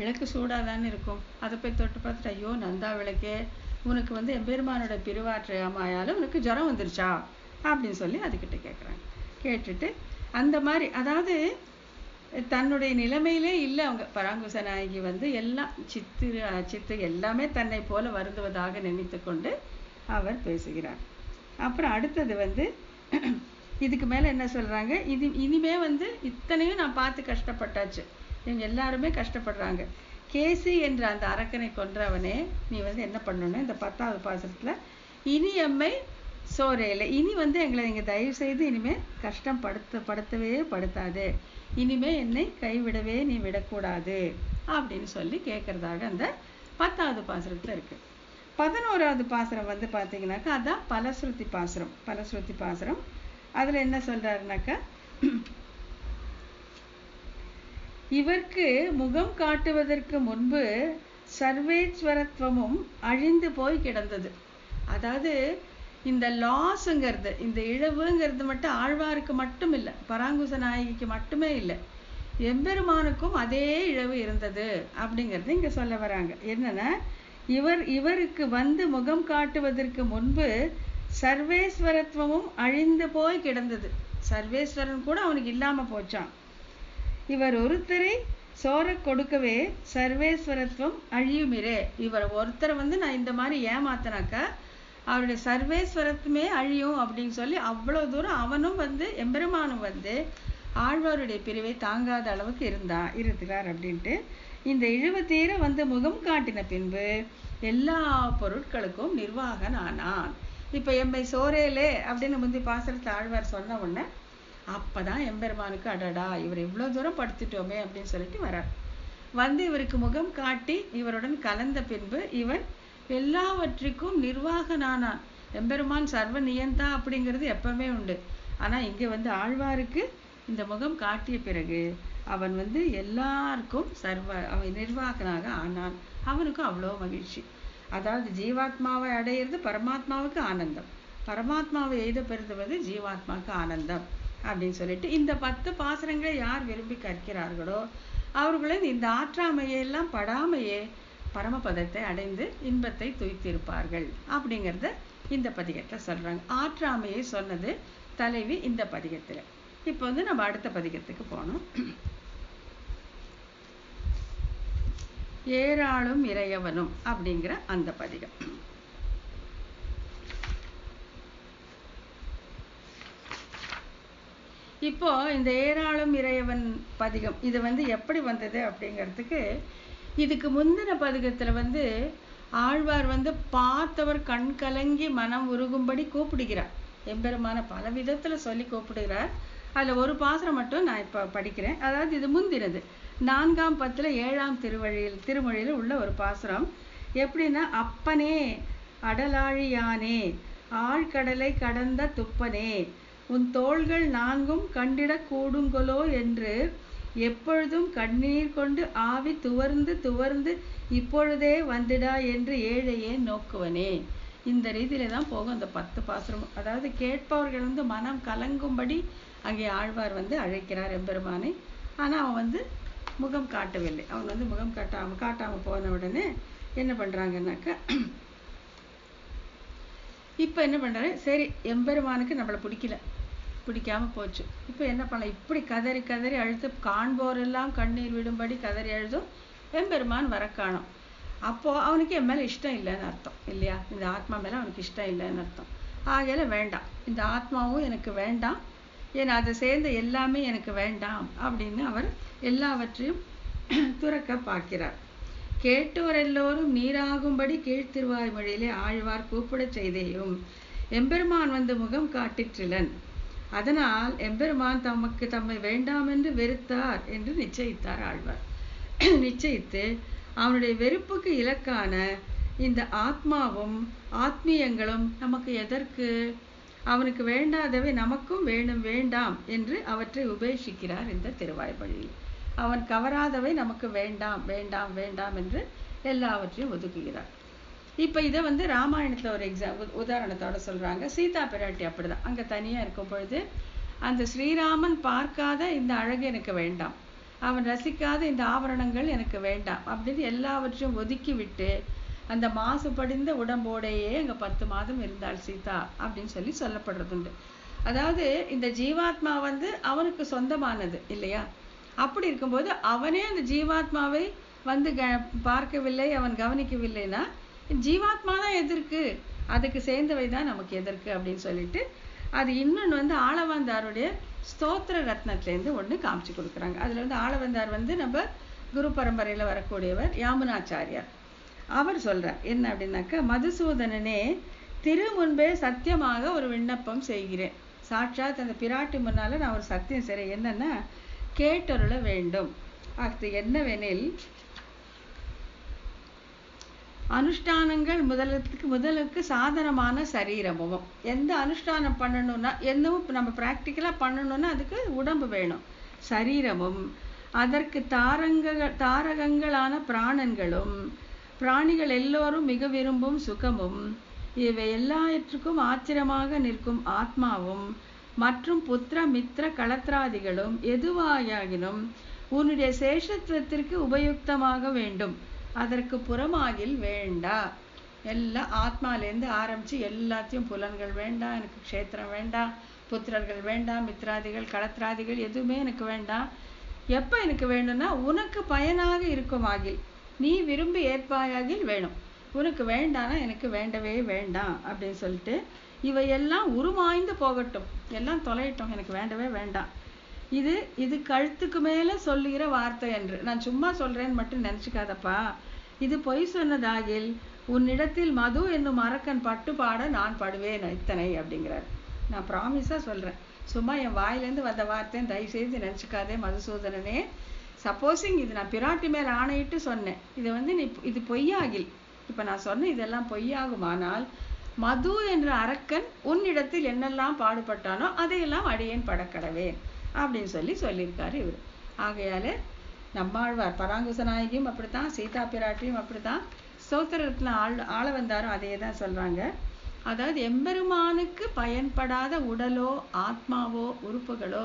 விளக்கு சூடாதான்னு இருக்கும். அதை போய் தொட்டு பார்த்துட்டு, ஐயோ நந்தா விளக்கே, உனக்கு வந்து எம்பெருமானோட பிரிவாற்றையாமாயால உனக்கு ஜுரம் வந்துருச்சா அப்படின்னு சொல்லி அதுக்கிட்ட கேட்குறாங்க. கேட்டுட்டு அந்த மாதிரி, அதாவது தன்னுடைய நிலைமையிலே இல்லை அவங்க. பராங்குச நாயகி வந்து எல்லாம் சித்து எல்லாமே தன்னை போல வருந்துவதாக நினைத்து கொண்டு அவர் பேசுகிறார். அப்புறம் அடுத்தது வந்து இதுக்கு மேல என்ன சொல்றாங்க, இனிமே வந்து இத்தனையும் நான் பார்த்து கஷ்டப்பட்டாச்சு, இவங்க எல்லாருமே கஷ்டப்படுறாங்க. கேசி என்ற அந்த அரக்கனை கொன்றவனே நீ வந்து என்ன பண்ணணும், இந்த 10வது பாசுரத்துல இனி எம்மை சோரேல, இனி வந்து எங்களை நீங்க தயவு செய்து இனிமே கஷ்டம் படுத்தவே படுத்தாது, இனிமே என்னை கைவிடவே நீ விடக்கூடாது அப்படின்னு சொல்லி கேட்கறதாக அந்த 10வது பாசுரத்துல இருக்கு. 11வது பாசுரம் வந்து பாத்தீங்கன்னாக்கா அதான் பலஸ்ருதி பாசுரம். அதுல என்ன சொல்றாருனாக்கா, இவர்க்கு முகம் காட்டுவதற்கு முன்பு சர்வேஸ்வரத்துவமும் அழிந்து போய் கிடந்தது. அதாவது இந்த லாஸ்ங்கிறது, இந்த இழவுங்கிறது மட்டும் ஆழ்வாருக்கு மட்டும் இல்லை, பராங்குச நாயகிக்கு மட்டுமே இல்லை, எம்பெருமானுக்கும் அதே இழவு இருந்தது அப்படிங்கறது இங்க சொல்ல வராங்க. என்னன்னா, இவருக்கு வந்து முகம் காட்டுவதற்கு முன்பு சர்வேஸ்வரத்துவமும் அழிந்து போய் கிடந்தது. சர்வேஸ்வரன் கூட அவனுக்கு இல்லாம போச்சான். இவர் ஒருத்தரை சோர கொடுக்கவே சர்வேஸ்வரத்துவம் அழியுமிரே. இவர் ஒருத்தரை வந்து நான் இந்த மாதிரி ஏமாத்தினாக்கா அவருடைய சர்வேஸ்வரத்துமே அழியும் அப்படின்னு சொல்லி அவ்வளவு தூரம் அவனும் வந்து எம்பெருமானும் வந்து ஆழ்வாருடைய பிரிவை தாங்காத அளவுக்கு இருக்கிறார் அப்படின்ட்டு இந்த இழுவத்தீர வந்து முகம் காட்டின பின்பு எல்லா பொருட்களுக்கும் நிர்வாகன் ஆனான். இப்ப எம்மை சோரேலே அப்படின்னு முந்தி பாசுரத்துல ஆழ்வார் சொன்ன உடனே அப்பதான் எம்பெருமானுக்கு அடடா இவர் இவ்வளவு தூரம் படுத்திட்டோமே அப்படின்னு சொல்லிட்டு வரார். வந்து இவருக்கு முகம் காட்டி இவருடன் கலந்த பின்பு இவன் எல்லாவற்றிற்கும் நிர்வாகனானான். எம்பெருமான் சர்வ நியந்தா அப்படிங்கிறது எப்பவுமே உண்டு. ஆனா இங்க வந்து ஆழ்வாருக்கு இந்த முகம் காட்டிய பிறகு அவன் வந்து எல்லாருக்கும் அவன் நிர்வாகனாக ஆனான். அவனுக்கும் அவ்வளோ மகிழ்ச்சி. அதாவது ஜீவாத்மாவை அடையிறது பரமாத்மாவுக்கு ஆனந்தம், பரமாத்மாவை எய்த பெறுவது ஜீவாத்மாவுக்கு ஆனந்தம் அப்படின்னு சொல்லிட்டு இந்த 10 பாசுரங்களை யார் விரும்பி கற்கிறார்களோ அவர்களும் இந்த ஆற்றாமையெல்லாம் படாமையே பரமபதத்தை அடைந்து இன்பத்தை துய்த்திருப்பார்கள் அப்படிங்கிறத இந்த பதிகத்துல சொல்றாங்க. ஆற்றாமையை சொன்னது தலைவி இந்த பதிகத்துல. இப்போ வந்து நம்ம அடுத்த பதிகத்துக்கு போனோம். ஏராளும் இறையவனும் அப்படிங்கிற அந்த பதிகம். இப்போ இந்த ஏராளும் இறையவன் பதிகம் இது வந்து எப்படி வந்தது அப்படிங்கிறதுக்கு, இதுக்கு முந்தின பதிகத்துல வந்து ஆழ்வார் வந்து பார்த்தவர் கண் கலங்கி மனம் உருகும்படி கூப்பிடுகிறார். எம்பெருமான பல விதத்துல சொல்லி கூப்பிடுகிறார். அதுல ஒரு பாசுரம் மட்டும் நான் இப்ப படிக்கிறேன். அதாவது இது முந்தினது 4ஆம் பத்துல 7ஆம் திருமொழியில உள்ள ஒரு பாசுரம். எப்படின்னா, அப்பனே அடலாழியானே ஆழ்கடலை கடந்த துப்பனே உன் தோள்கள் 4ம் கண்டிடக் கூடுங்கொலோ என்று எப்பொழுதும் கண்ணீர் கொண்டு ஆவி துவர்ந்து இப்பொழுதே வந்துடா என்று ஏழையே நோக்குவனே. இந்த ரீதியில தான் போகும் அந்த 10 பாசுரம். அதாவது கேட்பவர்கள் வந்து மனம் கலங்கும்படி அங்கே ஆழ்வார் வந்து அழைக்கிறார் எம்பெருமானை. ஆனா அவன் வந்து முகம் காட்டவில்லை. அவன் வந்து முகம் காட்டாம போன உடனே என்ன பண்ணுறாங்கன்னாக்கா, இப்போ என்ன பண்ணுறாரு, சரி எம்பெருமானுக்கு நம்மளை பிடிக்காமல் போச்சு, இப்போ என்ன பண்ணலாம், இப்படி கதறி கதறி அழுத்து காண்போரெல்லாம் கண்ணீர் விடும்படி கதறி அழுதும் எம்பெருமான் வர காணோம். அப்போது அவனுக்கு என் மேலே இஷ்டம் இல்லைன்னு அர்த்தம் இல்லையா, இந்த ஆத்மா மேலே அவனுக்கு இஷ்டம் இல்லைன்னு அர்த்தம். ஆகையில வேண்டாம், இந்த ஆத்மாவும் எனக்கு வேண்டாம், ஏன்னா அதை சேர்ந்த எல்லாமே எனக்கு வேண்டாம் அப்படின்னு அவர் எல்லாவற்றையும் துறக்க பார்க்கிறார். கேட்டோர் எல்லோரும் நீராகும்படி கீழ்த்திருவாய்மொழியிலே ஆழ்வார் கூப்பிடச் செய்தேயும் எம்பெருமான் வந்து முகம் காட்டிற்றிலன், அதனால் எம்பெருமான் தமக்கு தம்மை வேண்டாம் என்று வெறுத்தார் என்று நிச்சயித்தார் ஆழ்வார். நிச்சயித்து அவனுடைய வெறுப்புக்கு இலக்கான இந்த ஆத்மாவும் ஆத்மீயங்களும் நமக்கு எதற்கு, அவனுக்கு வேண்டாதவை நமக்கும் வேணும் வேண்டாம் என்று அவற்றை உபேட்சிக்கிறார் இந்த திருவாய்மொழியில். அவன் கவராதவை நமக்கு வேண்டாம் வேண்டாம் வேண்டாம் என்று எல்லாவற்றையும் ஒதுக்குகிறார். இப்போ இதை வந்து ராமாயணத்தில் ஒரு உதாரணத்தோட சொல்கிறாங்க. சீதா பிராட்டி அப்படிதான், அங்கே தனியாக இருக்கும் பொழுது அந்த ஸ்ரீராமன் பார்க்காத இந்த அழகு எனக்கு வேண்டாம், அவன் ரசிக்காத இந்த ஆபரணங்கள் எனக்கு வேண்டாம் அப்படின்னு எல்லாவற்றையும் ஒதுக்கி விட்டு அந்த மாசுபடிந்த உடம்போடையே அங்கே 10 மாதம் இருந்தாள் சீதா அப்படின்னு சொல்லப்படுறதுண்டு. அதாவது இந்த ஜீவாத்மா வந்து அவனுக்கு சொந்தமானது இல்லையா, அப்படி இருக்கும்போது அவனே அந்த ஜீவாத்மாவை வந்து பார்க்கவில்லை, அவன் கவனிக்கவில்லைன்னா ஜீவாத்மா தான் எதற்கு, அதுக்கு சேர்ந்தவை தான் நமக்கு எதற்கு அப்படின்னு சொல்லிட்டு அது இன்னொன்று வந்து ஆளவந்தாருடைய ஸ்தோத்திர ரத்னத்திலேருந்து ஒன்று காமிச்சு கொடுக்குறாங்க. அதில் வந்து ஆளவந்தார் வந்து நம்ம குரு பரம்பரையில் வரக்கூடியவர் யாமுனாச்சாரியார். அவர் சொல்கிறார் என்ன அப்படின்னாக்கா, மதுசூதனனே திரு முன்பே சத்தியமாக ஒரு விண்ணப்பம் செய்கிறேன், சாட்சாத் அந்த பிராட்டி முன்னால் நான் ஒரு சத்தியம் செய்கிறேன், என்னன்னா கேட்டருள வேண்டும். அது என்னவெனில், அனுஷ்டானங்கள் முதலுக்கு சாதனமான சரீரமும், எந்த அனுஷ்டானம் பண்ணணும்னா என்னவும் நம்ம ப்ராக்டிக்கலாக பண்ணணும்னா அதுக்கு உடம்பு வேணும், சரீரமும் அதற்கு தாரகங்களான பிராணன்களும் பிராணிகள் எல்லோரும் மிக விரும்பும் சுகமும் இவை எல்லாவற்றுக்கும் ஆச்சரியமாக நிற்கும் ஆத்மாவும் மற்றும் புத்திர மித்திர களத்ராதிகளும் எதுவாயினும் உன்னுடைய சேஷத்துவத்திற்கு உபயுக்தமாக வேண்டும், அதற்கு புறமாகில் வேண்டா. எல்லாம் ஆத்மாலேருந்து ஆரம்பித்து எல்லாத்தையும் புலன்கள் வேண்டாம், எனக்கு க்ஷேத்திரம் வேண்டாம், புத்திரர்கள் வேண்டாம், மித்ராதிகள் களத்ராதிகள் எதுவுமே எனக்கு வேண்டாம். எப்போ எனக்கு வேணும்னா உனக்கு பயனாக இருக்குமாகில், நீ விரும்பி ஏற்பாயாகில் வேணும், உனக்கு வேண்டானா எனக்கு வேண்டவே வேண்டாம் அப்படின்னு சொல்லிட்டு இவையெல்லாம் உருமாய்ந்து போகட்டும், எல்லாம் தொலையட்டும், எனக்கு வேண்டவே வேண்டாம். இது கழுத்துக்கு மேலே சொல்லுகிற வார்த்தை என்று நான் சும்மா சொல்கிறேன்னு மட்டும் நினச்சிக்காதப்பா, இது பொய் சொன்னதாகில் உன்னிடத்தில் மது என்னும் அரக்கன் பட்டு பாட நான் படுவேன் இத்தனை அப்படிங்கிறார். நான் ப்ராமிஸாக சொல்கிறேன், சும்மா என் வாயிலேருந்து வந்த வார்த்தைன்னு தயவுசெய்து நினச்சிக்காதே மதுசூதனனே. சப்போஸிங் இது நான் பிராட்டி மேலே ஆணையிட்டு சொன்னேன், இது வந்து இது பொய்யாகில், இப்போ நான் சொன்ன இதெல்லாம் பொய்யாகுமானால் மது என்ற அரக்கன் உன்னிடத்தில் என்னெல்லாம் பாடுபட்டானோ அதையெல்லாம் அடியேன் படக்கடவேன் அப்படின்னு சொல்லியிருக்காரு இவர். ஆகையால் நம்மாழ்வார் பராங்குச நாயகியும் அப்படித்தான், சீதா பிராட்டியும் அப்படித்தான், ஸ்தோத்திரத்தில் ஆள வந்தாரும் அதே தான் சொல்கிறாங்க. அதாவது எம்பெருமானுக்கு பயன்படாத உடலோ ஆத்மாவோ உறுப்புகளோ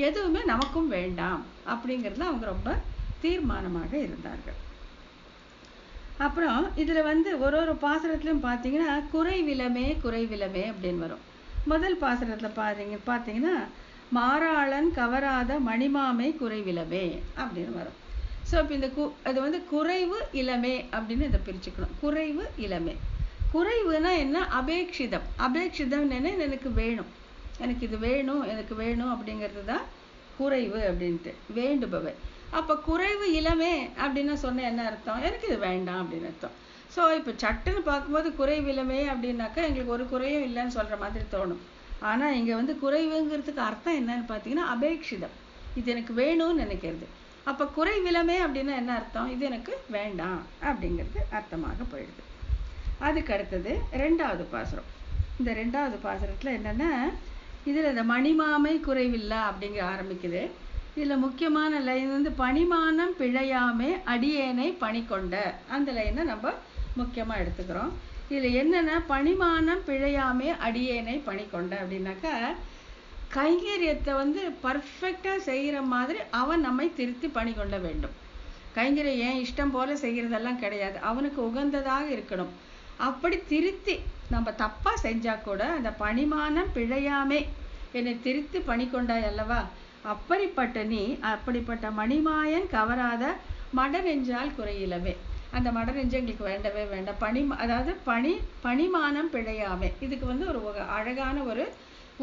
எதுவுமே நமக்கும் வேண்டாம் அப்படிங்கிறதுல அவங்க ரொம்ப தீர்மானமாக இருந்தார்கள். அப்புறம் இதில் வந்து ஒரு பாசுரத்துலையும் பார்த்தீங்கன்னா குறைவிலமே குறைவிலமே அப்படின்னு வரும். முதல் பாசுரத்தில் பார்த்தீங்கன்னா மாறாளன் கவராத மணிமாமை குறைவிலமே அப்படின்னு வரும். ஸோ இப்போ இந்த அது வந்து குறைவு இளமே அப்படின்னு இதை பிரிச்சுக்கணும். குறைவு இளமே, குறைவுனா என்ன, அபேட்சிதம். அபேட்சிதம் என்ன, எனக்கு வேணும், எனக்கு இது வேணும், எனக்கு வேணும் அப்படிங்கிறது தான் குறைவு அப்படின்ட்டு, வேண்டுபவை. அப்போ குறைவு இளமே அப்படின்னு சொன்ன என்ன அர்த்தம், எனக்கு இது வேண்டாம் அப்படின்னு அர்த்தம். ஸோ இப்போ சட்டுன்னு பார்க்கும்போது குறைவு இளமே அப்படின்னாக்கா எங்களுக்கு ஒரு குறையும் இல்லைன்னு சொல்கிற மாதிரி தோணும். ஆனால் இங்கே வந்து குறைவுங்கிறதுக்கு அர்த்தம் என்னன்னு பார்த்தீங்கன்னா அபேட்சிதம், இது எனக்கு வேணும்னு நினைக்கிறது. அப்போ குறைவிலமே அப்படின்னா என்ன அர்த்தம், இது எனக்கு வேண்டாம் அப்படிங்கிறது அர்த்தமாக போயிடுது. அதுக்கு அடுத்தது 2வது பாசுரம். இந்த 2வது பாசுரத்தில் என்னென்னா, இதில் இந்த மணிமாமை குறைவில்லா அப்படிங்கிற ஆரம்பிக்குது. இதில் முக்கியமான லைன் வந்து பணிமானம் பிழையாமே அடியேனை பணி கொண்ட, அந்த லைனை நம்ம முக்கியமாக எடுத்துக்கிறோம். இதில் என்னென்னா, பணிமானம் பிழையாமே அடியேனை பணி கொண்ட அப்படின்னாக்கா கைங்கரியத்தை வந்து பர்ஃபெக்டாக செய்கிற மாதிரி அவன் நம்மை திருத்தி பணி கொள்ள வேண்டும். கைங்கரியம் ஏன் இஷ்டம் போல செய்கிறதெல்லாம் கிடையாது, அவனுக்கு உகந்ததாக இருக்கணும். அப்படி திருத்தி நம்ம தப்பா செஞ்சா கூட அந்த பணிமானம் பிழையாமே என்னை திருத்தி பணி கொண்டாய் அல்லவா, அப்படிப்பட்ட நீ அப்படிப்பட்ட மணிமாயன் கவராத மட நெஞ்சால் குறையிலவே. அந்த மட நெஞ்சு எங்களுக்கு வேண்டவே வேண்டாம். அதாவது பணிமானம் பிழையாமே. இதுக்கு வந்து ஒரு அழகான ஒரு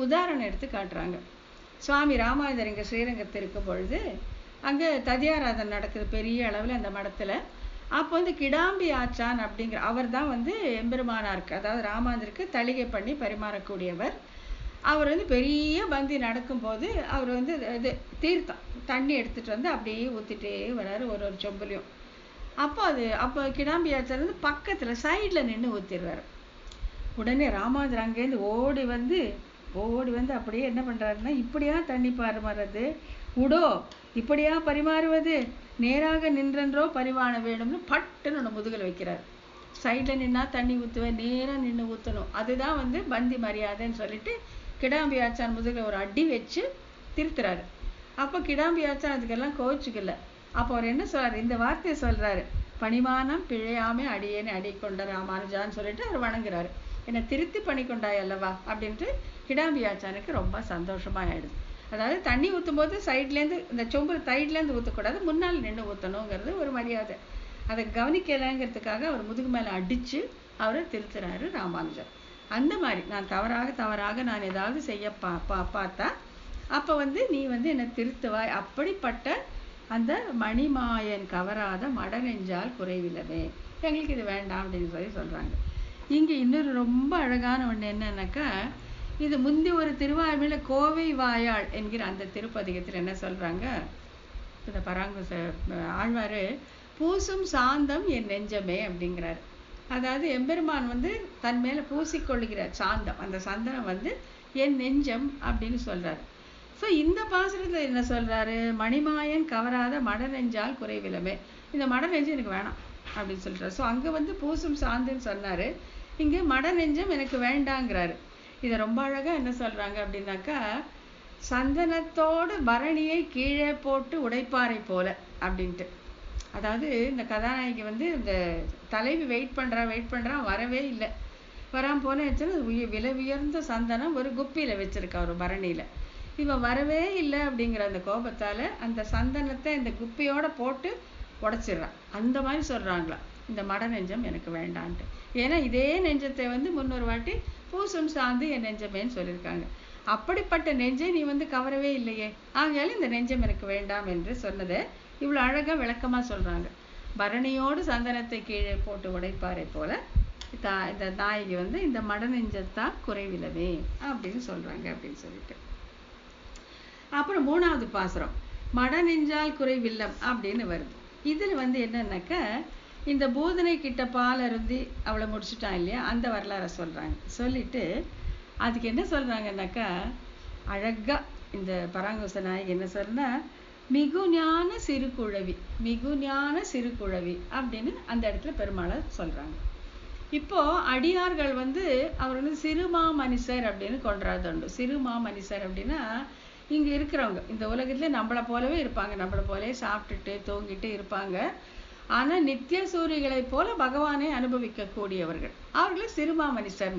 உதாரணம் எடுத்து காட்டுறாங்க. சுவாமி ராமானுஜர் இங்கே ஸ்ரீரங்கத்தில் இருக்கும் பொழுது அங்கே ததியாராதனை நடக்குது பெரிய அளவில் அந்த மடத்தில். அப்போ வந்து கிடாம்பி ஆச்சான் அப்படிங்கிற அவர் தான் வந்து எம்பெருமானாருக்கு, அதாவது ராமானுஜருக்கு தளிகை பண்ணி பரிமாறக்கூடியவர். அவர் வந்து பெரிய பந்தி நடக்கும்போது அவர் வந்து இது தீர்த்தம் தண்ணி எடுத்துகிட்டு வந்து அப்படியே ஊற்றிட்டே வர்றாரு ஒரு ஒரு சொம்புலையும். அப்போ கிடாம்பி ஆச்சார் வந்து பக்கத்தில் சைடில் நின்று ஊற்றிடுறாரு. உடனே ராமானுஜர் அங்கேருந்து ஓடி வந்து அப்படியே என்ன பண்ணுறாருன்னா, இப்படியா தண்ணி பரிமாறுறது, உடோ இப்படியா பரிமாறுவது, நேராக நின்றன்றோ பரிமாற வேணும்னு பட்டுன்னு ஒன்று முதுகில் வைக்கிறார். சைடில் நின்னா தண்ணி ஊற்றுவேன், நேராக நின்று ஊற்றணும், அதுதான் வந்து பந்தி மரியாதைன்னு சொல்லிட்டு கிடாம்பி ஆச்சான் முதுகில் ஒரு அடி வச்சு திருத்துறாரு. அப்போ கிடாம்பி ஆச்சான் அதுக்கெல்லாம் கோவிச்சுக்கல. அப்போ அவர் என்ன சொல்றாரு, இந்த வார்த்தையை சொல்றாரு, பணிமானம் பிழையாமே அடியேன்னு அடி கொண்ட ராமானுஜான்னு சொல்லிட்டு அவர் வணங்குறாரு. என்னை திருத்தி பண்ணி கொண்டாய் அல்லவா அப்படின்ட்டு கிடாம்பி ஆச்சானுக்கு ரொம்ப சந்தோஷமாயிடுது. அதாவது தண்ணி ஊற்றும் போது சைட்லேருந்து இந்த சொம்பு சைட்லேருந்து ஊற்றக்கூடாது, முன்னால் நின்று ஊற்றணுங்கிறது ஒரு மரியாதை. அதை கவனிக்கலைங்கிறதுக்காக அவர் முதுகு மேலே அடித்து அவரை திருத்துறாரு ராமானுஜர். அந்த மாதிரி நான் தவறாக நான் ஏதாவது செய்ய பார்த்தா அப்போ வந்து நீ வந்து என்னை திருத்துவாய், அப்படிப்பட்ட அந்த மணிமாயன் கவராத மட நெஞ்சால் குறைவில்லவே, எங்களுக்கு இது வேண்டாம் அப்படின்னு சொல்கிறாங்க. இங்கே இன்னொரு ரொம்ப அழகான ஒன்று என்னன்னாக்கா, இது முந்தி ஒரு திருவாய்மையில் கோவை வாயாள் என்கிற அந்த திருப்பதிகத்தில் என்ன சொல்கிறாங்க, இந்த பராங்குச ஆழ்வார் பூசும் சாந்தம் என் நெஞ்சமே அப்படிங்கிறார். அதாவது எம்பெருமான் வந்து தன் மேலே பூசிக்கொள்ளுகிறார் சாந்தம், அந்த சந்தனம் வந்து என் நெஞ்சம் அப்படின்னு சொல்கிறார். ஸோ இந்த பாசுரத்தில் என்ன சொல்கிறாரு, மணிமாயன் கவராத மட நெஞ்சால் குறைவிலமே, இந்த மட நெஞ்சம் எனக்கு வேணாம் அப்படின்னு சொல்கிறார். ஸோ அங்கே வந்து பூசும் சாந்துன்னு சொன்னார், இங்கே மட நெஞ்சம் எனக்கு வேண்டாங்கிறாரு. இதை ரொம்ப அழகாக என்ன சொல்கிறாங்க அப்படின்னாக்கா, சந்தனத்தோடு பரணியை கீழே போட்டு உடைப்பாறை போல அப்படின்ட்டு. அதாவது இந்த கதாநாயகி வந்து இந்த தலைவி வெயிட் பண்ணுறா வரவே இல்லை, வராமல் போன வச்சுன்னா விலை உயர்ந்த சந்தனம் ஒரு குப்பியில் வச்சுருக்கா ஒரு பரணியில், இவன் வரவே இல்லை அப்படிங்கிற அந்த கோபத்தால் அந்த சந்தனத்தை இந்த குப்பியோட போட்டு உடைச்சிட்றான். அந்த மாதிரி சொல்கிறாங்களா, இந்த மட நெஞ்சம் எனக்கு வேண்டான்ட்டு. ஏன்னா இதே நெஞ்சத்தை வந்து முன்னொரு வாட்டி பூசும் சாந்து என் நெஞ்சமேன்னு சொல்லியிருக்காங்க. அப்படிப்பட்ட நெஞ்சை நீ வந்து கவரவே இல்லையே, ஆகையாலும் இந்த நெஞ்சம் எனக்கு வேண்டாம் என்று சொன்னதை இவ்வளோ அழகாக விளக்கமாக சொல்கிறாங்க. பரணியோடு சந்தனத்தை கீழே போட்டு உடைப்பாரை போல இந்த நாயகி வந்து இந்த மட நெஞ்சத்தான் குறைவிலவே அப்படின்னு சொல்கிறாங்க அப்படின்னு சொல்லிட்டு. அப்புறம் 3வது பாசுரம் மட நெஞ்சால் குறைவில்லம் அப்படின்னு வருது. இதில் வந்து என்னன்னாக்கா, இந்த பூதனை கிட்ட பால் அருந்தி அவளை முடிச்சுட்டான் இல்லையா, அந்த வரலாறை சொல்கிறாங்க. சொல்லிட்டு அதுக்கு என்ன சொல்கிறாங்கன்னாக்கா, அழகாக இந்த பராங்குச நாயகி என்ன சொல்றா, மிகுஞான சிறு குழவி அப்படின்னு அந்த இடத்துல பெருமாளை சொல்கிறாங்க. இப்போது அடியார்கள் வந்து அவர் வந்து சிறுமாமனிசர் அப்படின்னு கொண்டாடுறது. சிறுமாமனிசர் அப்படின்னா இங்கே இருக்கிறவங்க இந்த உலகத்துல நம்மளை போலவே இருப்பாங்க, நம்மளை போலே சாப்பிட்டுட்டு தூங்கிட்டு இருப்பாங்க. ஆனால் நித்திய சூரிகளை போல பகவானை அனுபவிக்கக்கூடியவர்கள் அவர்களை சிறுமாமனிசர்.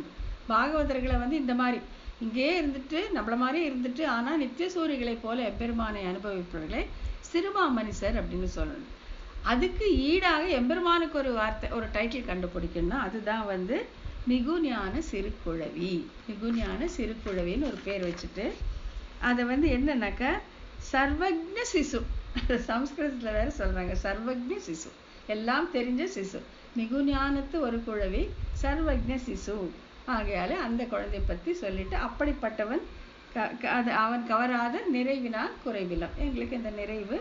பாகவதர்களை வந்து இந்த மாதிரி இங்கே இருந்துட்டு நம்மள மாதிரி இருந்துட்டு ஆனால் நித்திய சூரிகளை போல எம்பெருமானை அனுபவிப்பவர்களை சிறுமாமனிசர் அப்படின்னு சொல்லணும். அதுக்கு ஈடாக எம்பெருமானுக்கு ஒரு வார்த்தை ஒரு டைட்டில் கண்டுபிடிக்கணும்னா அதுதான் வந்து மிகுஞான சிறுகுழவின்னு ஒரு பேர் வச்சுட்டு அதை வந்து என்னன்னாக்கா சர்வஜ்ஞ சிசு, சம்ஸ்கிருதத்தில் வேற சொல்றாங்க சர்வஜ்ஞ சிசு, எல்லாம் தெரிஞ்ச சிசு, மிகுஞானத்து ஒரு குழவி சர்வஜ்ஞ சிசு. ஆகையால அந்த குழந்தை பற்றி சொல்லிட்டு அப்படிப்பட்டவன் அவன் கவராத நிறைவினால் குறைவில்லம், எங்களுக்கு இந்த நிறைவு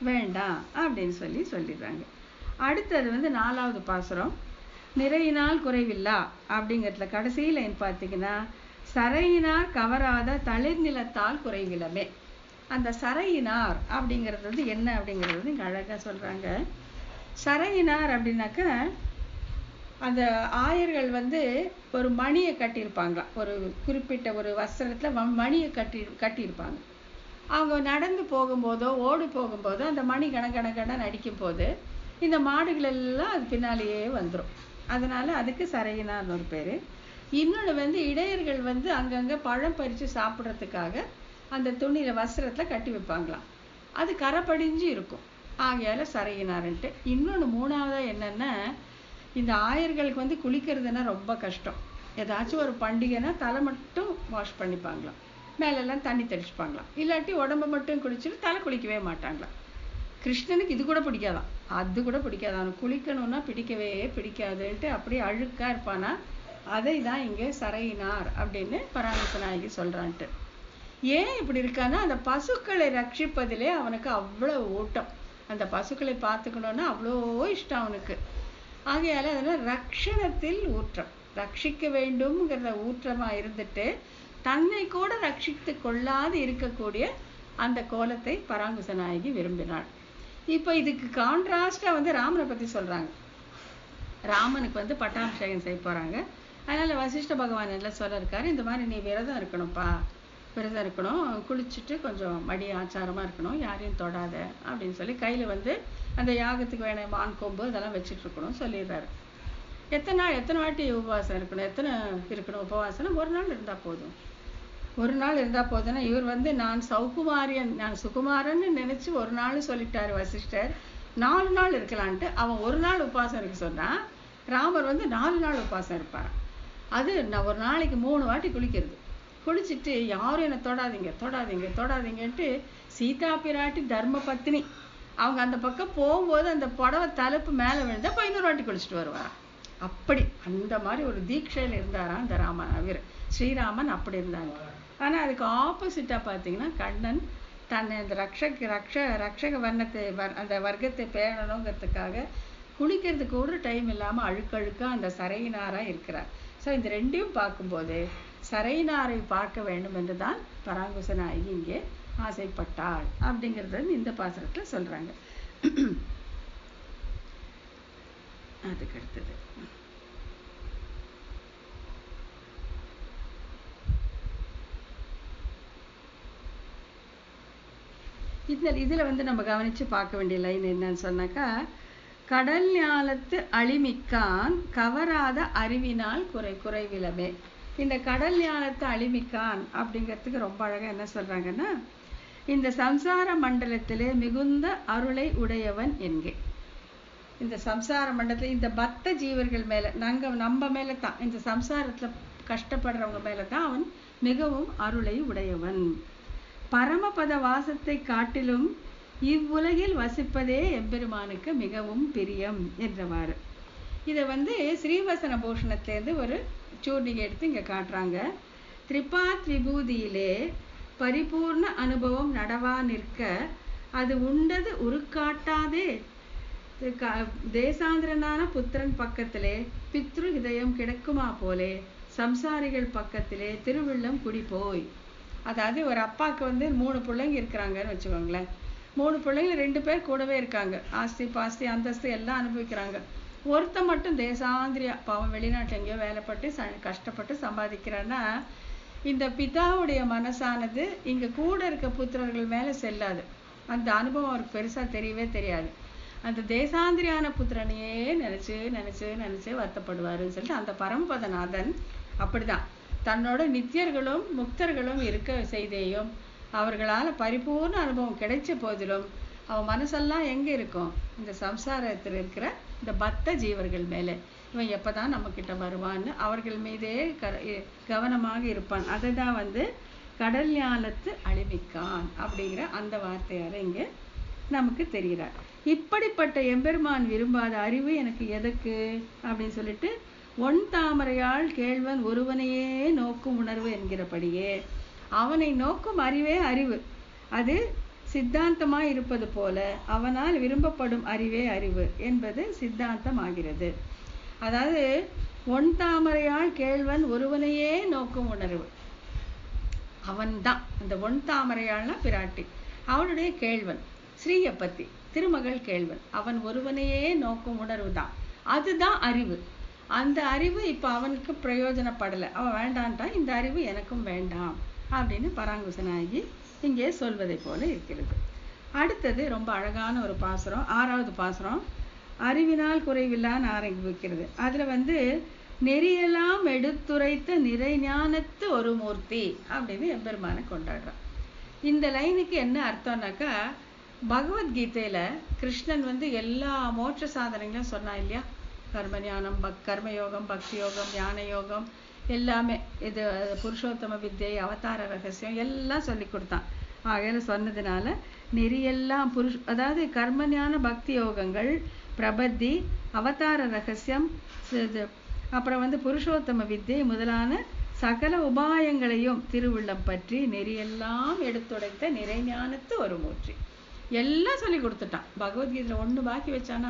வேண்டாம் அப்படின்னு சொல்லிடுறாங்க. அடுத்தது வந்து 4வது பாசுரம் நிறையினால் குறைவில்லா அப்படிங்கிறதுல கடைசி லைன் பார்த்தீங்கன்னா, சரையினார் கவராத தளிர் நிலத்தால் குறைவிலமே. அந்த சரையினார் அப்படிங்கிறது வந்து என்ன அப்படிங்கிறது வந்து இங்கே அழகாக சொல்கிறாங்க. சரையினார் அப்படின்னாக்கா அந்த ஆயர்கள் வந்து ஒரு மணியை கட்டியிருப்பாங்களாம், ஒரு குறிப்பிட்ட ஒரு வஸ்திரத்தில் மணியை கட்டியிருப்பாங்க. அவங்க நடந்து போகும்போதோ ஓடி போகும்போதோ அந்த மணி கணக்கணக்கணன்னு அடிக்கும் போது இந்த மாடுகள் எல்லாம் அது பின்னாலேயே வந்துடும். அதனால அதுக்கு சரையினார்னு ஒரு பேர். இன்னொன்று வந்து இடையர்கள் வந்து அங்கங்கே பழம் பறித்து சாப்பிட்றதுக்காக அந்த துணியில் வஸ்திரத்தில் கட்டி வைப்பாங்களாம். அது கரை படிஞ்சு இருக்கும், ஆகையால் சரையினார்ன்ட்டு. இன்னொன்று மூணாவதாக என்னென்னா, இந்த ஆயர்களுக்கு வந்து குளிக்கிறதுனா ரொம்ப கஷ்டம். ஏதாச்சும் ஒரு பண்டிகைனா தலை மட்டும் வாஷ் பண்ணிப்பாங்களாம், மேலெல்லாம் தண்ணி தெளிச்சுப்பாங்களாம். இல்லாட்டி உடம்பை மட்டும் குளிச்சுட்டு தலை குளிக்கவே மாட்டாங்களாம். கிருஷ்ணனுக்கு இது கூட பிடிக்காதான், அது கூட பிடிக்காதான். அவனுக்கு குளிக்கணும்னா பிடிக்கவே பிடிக்காதுன்ட்டு அப்படியே அழுக்கா இருப்பானா. அதை தான் இங்கே சரையினார் அப்படின்னு பராங்குச நாயகி சொல்கிறான்ட்டு. ஏன் இப்படி இருக்கான்னா, அந்த பசுக்களை ரட்சிப்பதிலே அவனுக்கு அவ்வளோ ஓட்டம். அந்த பசுக்களை பார்த்துக்கணுன்னா அவ்வளோ இஷ்டம் அவனுக்கு. ஆகையால் அதனால் ரக்ஷணத்தில் ஊற்றம், ரட்சிக்க வேண்டும்ங்கிறத ஊற்றமாக இருந்துட்டு தன்னை கூட ரட்சித்து கொள்ளாது இருக்கக்கூடிய அந்த கோலத்தை பராங்குச நாயகி விரும்பினாள். இப்போ இதுக்கு கான்ட்ராஸ்டாக வந்து ராமனை பற்றி சொல்கிறாங்க. ராமனுக்கு வந்து பட்டாபிஷேகம் செய்ய போகிறாங்க. அதனால் வசிஷ்ட பகவான் எல்லாம் சொல்ல இருக்காரு, இந்த மாதிரி நீ விரதம் இருக்கணும்ப்பா, விரதம் இருக்கணும், குளிச்சுட்டு கொஞ்சம் மடி ஆச்சாரமாக இருக்கணும், யாரையும் தொடாத அப்படின்னு சொல்லி கையில் வந்து அந்த யாகத்துக்கு வேண மான் கொம்பு அதெல்லாம் வச்சுட்டு இருக்கணும் சொல்லிடுறாரு. எத்தனை வாட்டி உபவாசம் இருக்கணும், எத்தனை இருக்கணும் உபவாசம்? ஒரு நாள் இருந்தால் போதும், ஒரு நாள் இருந்தால் போதுன்னா, இவர் வந்து நான் சௌகுமாரியன், நான் சுகுமாரன்னு நினச்சி ஒரு நாள் சொல்லிட்டாரு வசிஷ்டர். 4 நாள் இருக்கலான்ட்டு அவன் ஒரு நாள் உபவாசம் இருக்க சொன்னான். ராமர் வந்து 4 நாள் உபவாசம் இருப்பார். அது நான் ஒரு நாளைக்கு 3 வாட்டி குளிக்கிறது, குளிச்சுட்டு யாரும் என்னை தொடாதீங்க தொடாதீங்க தொடாதீங்கன்ட்டு சீதா பிராட்டி தர்ம பத்தினி அவங்க அந்த பக்கம் போகும்போது அந்த புடவை தலைப்பு மேலே விழுந்தா போய் இன்னொரு வாட்டி குளிச்சுட்டு வருவாராம். அப்படி அந்த மாதிரி ஒரு தீட்சையில் இருந்தாராம் இந்த ராமன். ஸ்ரீராமன் அப்படி இருந்தாங்க. ஆனால் அதுக்கு ஆப்போசிட்டாக பார்த்தீங்கன்னா, கண்ணன் தன்னை அந்த ரக்ஷக வர்ணத்தை அந்த வர்க்கத்தை பேணணுங்கிறதுக்காக குளிக்கிறதுக்கு கூட டைம் இல்லாமல் அழுக்கழுக்காக அந்த சரையினாராக இருக்கிறார். ஸோ இந்த ரெண்டையும் பார்க்கும்போது சரையினாரை பார்க்க வேண்டும் என்று தான் பராங்குச நாயகி இங்கே ஆசைப்பட்டாள் அப்படிங்கிறத இந்த பாசுரத்தில் சொல்கிறாங்க. அதுக்கு அடுத்தது இதில் வந்து நம்ம கவனித்து பார்க்க வேண்டிய லைன் என்னன்னு சொன்னாக்கா, கடல் ஞாலத்து அழிமிக்கான் கவராத அறிவினால் குறைவிலமே. இந்த கடல் ஞாலத்து அழிமிக்கான் அப்படிங்கிறதுக்கு ரொம்ப அழகாக என்ன சொல்கிறாங்கன்னா, இந்த சம்சார மண்டலத்திலே மிகுந்த அருளை உடையவன் என்கே. இந்த சம்சார மண்டலத்தில் இந்த பக்த ஜீவர்கள் மேலே நம்ம மேலே தான், இந்த சம்சாரத்தில் கஷ்டப்படுறவங்க மேலே தான் அவன் மிகவும் அருளை உடையவன். பரமபத வாசத்தை காட்டிலும் இவ்வுலகில் வசிப்பதே எம்பெருமானுக்கு மிகவும் பிரியம் என்றவாறு. இதை வந்து ஸ்ரீவசன பூஷணத்திலேருந்து ஒரு சூர்ணிகை எடுத்து இங்கே காட்டுறாங்க. திரிபாத் விபூதியிலே பரிபூர்ண அனுபவம் நடவா நிற்க அது உண்டது உருக்காட்டாதே. தேசாந்திரனான புத்திரன் பக்கத்திலே பித்ரு இதயம் கிடக்குமா போலே சம்சாரிகள் பக்கத்திலே திருவிள்ளம் குடி போய். அதாவது ஒரு அப்பாவுக்கு வந்து 3 பிள்ளைங்க இருக்கிறாங்கன்னு வச்சுக்கோங்களேன். 3 பிள்ளைங்க 2 பேர் கூடவே இருக்காங்க, ஆஸ்தி பாஸ்தி அந்தஸ்து எல்லாம் அனுபவிக்கிறாங்க. ஒருத்தன் மட்டும் தேசாந்திரியா பாவம் வெளிநாட்டில் எங்கேயோ வேலைப்பட்டு கஷ்டப்பட்டு சம்பாதிக்கிறான்னா, இந்த பிதாவுடைய மனசானது இங்கே கூட இருக்க புத்திரர்கள் மேலே செல்லாது. அந்த அனுபவம் அவருக்கு பெருசாக தெரியவே தெரியாது. அந்த தேசாந்திரியான புத்திரனையே நினச்சி நினச்சி நினச்சி வருத்தப்படுவாருன்னு சொல்லிட்டு அந்த பரமபதநாதன் அப்படிதான் தன்னோட நித்தியர்களும் முக்தர்களும் இருக்க செய்தேயும் அவர்களால் பரிபூர்ண அனுபவம் கிடைச்ச போதிலும் அவன் மனசெல்லாம் எங்கே இருக்கும்? இந்த சம்சாரத்தில் இருக்கிற இந்த பக்த ஜீவர்கள் மேலே. இவன் எப்போ தான் நம்மக்கிட்ட வருவான்னு அவர்கள் மீதே கவனமாக இருப்பான். அதை தான் வந்து கடல் ஞாலத்து அழிமிக்கான் அப்படிங்கிற அந்த வார்த்தையால் இங்கே நமக்கு தெரிகிறார். இப்படிப்பட்ட எம்பெருமான் விரும்பாத அறிவு எனக்கு எதற்கு அப்படின்னு சொல்லிட்டு, ஒன் தாமரையால் கேள்வன் ஒருவனையே நோக்கும் உணர்வு என்கிறபடியே அவனை நோக்கும் அறிவே அறிவு. அது சித்தாந்தமாய் இருப்பது போல அவனால் விரும்பப்படும் அறிவே அறிவு என்பது சித்தாந்தம் ஆகிறது. அதாவது ஒன் தாமரையால் கேள்வன் ஒருவனையே நோக்கும் உணர்வு, அவன்தான் அந்த ஒன் தாமரையாள்னா பிராட்டி, அவனுடைய கேள்வன் ஸ்ரீயை பத்தி திருமகள் கேள்வன், அவன் ஒருவனையே நோக்கும் உணர்வு தான், அதுதான் அறிவு. அந்த அறிவு இப்போ அவனுக்கு பிரயோஜனப்படலை, அவன் வேண்டான்ட்டான், இந்த அறிவு எனக்கும் வேண்டாம் அப்படின்னு பராங்குச நாயகி இங்கே சொல்வதை போல இருக்கிறது. அடுத்தது ரொம்ப அழகான ஒரு பாசுரம், 6வது பாசுரம். அறிவினால் குறைவில்லான்னு ஆரம்பிக்கிறது. அதுல வந்து நெறியெல்லாம் எடுத்துரைத்த நிறைஞானத்து ஒரு மூர்த்தி அப்படின்னு எம்பெருமான கொண்டாடுறான். இந்த லைனுக்கு என்ன அர்த்தம்னாக்கா, பகவத்கீதையில கிருஷ்ணன் வந்து எல்லா மோட்ச சாதனைகளும் சொன்னா இல்லையா, கர்மஞானம், கர்மயோகம், பக்தி யோகம், ஞான யோகம் எல்லாமே, இது புருஷோத்தம வித்யை, அவதார ரகசியம் எல்லாம் சொல்லி கொடுத்தான். ஆகையில சொன்னதுனால நெறியெல்லாம் அதாவது கர்ம ஞான பக்தி யோகங்கள், பிரபத்தி, அவதார ரகசியம், அப்புறம் வந்து புருஷோத்தம வித்யை முதலான சகல உபாயங்களையும் திருவுள்ளம் பற்றி நெறியெல்லாம் எடுத்துடைத்த நிறைஞானத்து ஒரு மூர்த்தி எல்லாம் சொல்லி கொடுத்துட்டான். பகவத்கீதையில ஒண்ணு பாக்கி வச்சானா,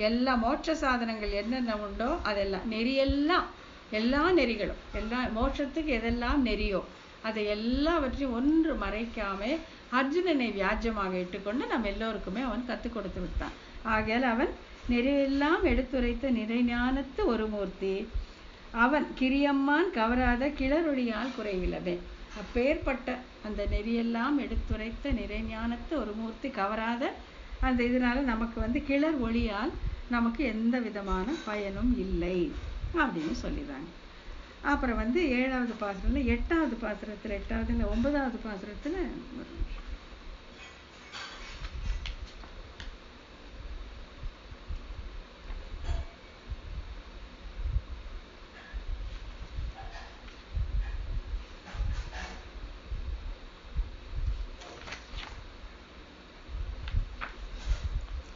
எல்லா மோட்ச சாதனங்கள் என்னென்ன உண்டோ அதெல்லாம், நெறியெல்லாம், எல்லா நெறிகளும், எல்லா மோட்சத்துக்கு எதெல்லாம் நெறியோ அதை எல்லாவற்றையும் ஒன்று மறைக்காம அர்ஜுனனை வியாஜ்யமாக இட்டுக்கொண்டு நம்ம எல்லோருக்குமே அவன் கற்றுக் கொடுத்து விட்டான். ஆகையால் அவன் நெறியெல்லாம் எடுத்துரைத்த நிறைஞானத்து ஒரு மூர்த்தி, அவன் கிரியம்மான் கவராத கிளரொளியால் குறைவிலவே. அப்பேற்பட்ட அந்த நெறியெல்லாம் எடுத்துரைத்த நிறைஞானத்து ஒரு மூர்த்தி கவராத அந்த இதனால நமக்கு வந்து கிளர் ஒளியால் நமக்கு எந்த விதமான பயனும் இல்லை அப்படின்னு சொல்லிடுறாங்க. அப்புறம் வந்து 7வது பாசுரத்துல 8வது பாசுரத்துல 8வது இல்லை 9வது பாசுரத்துல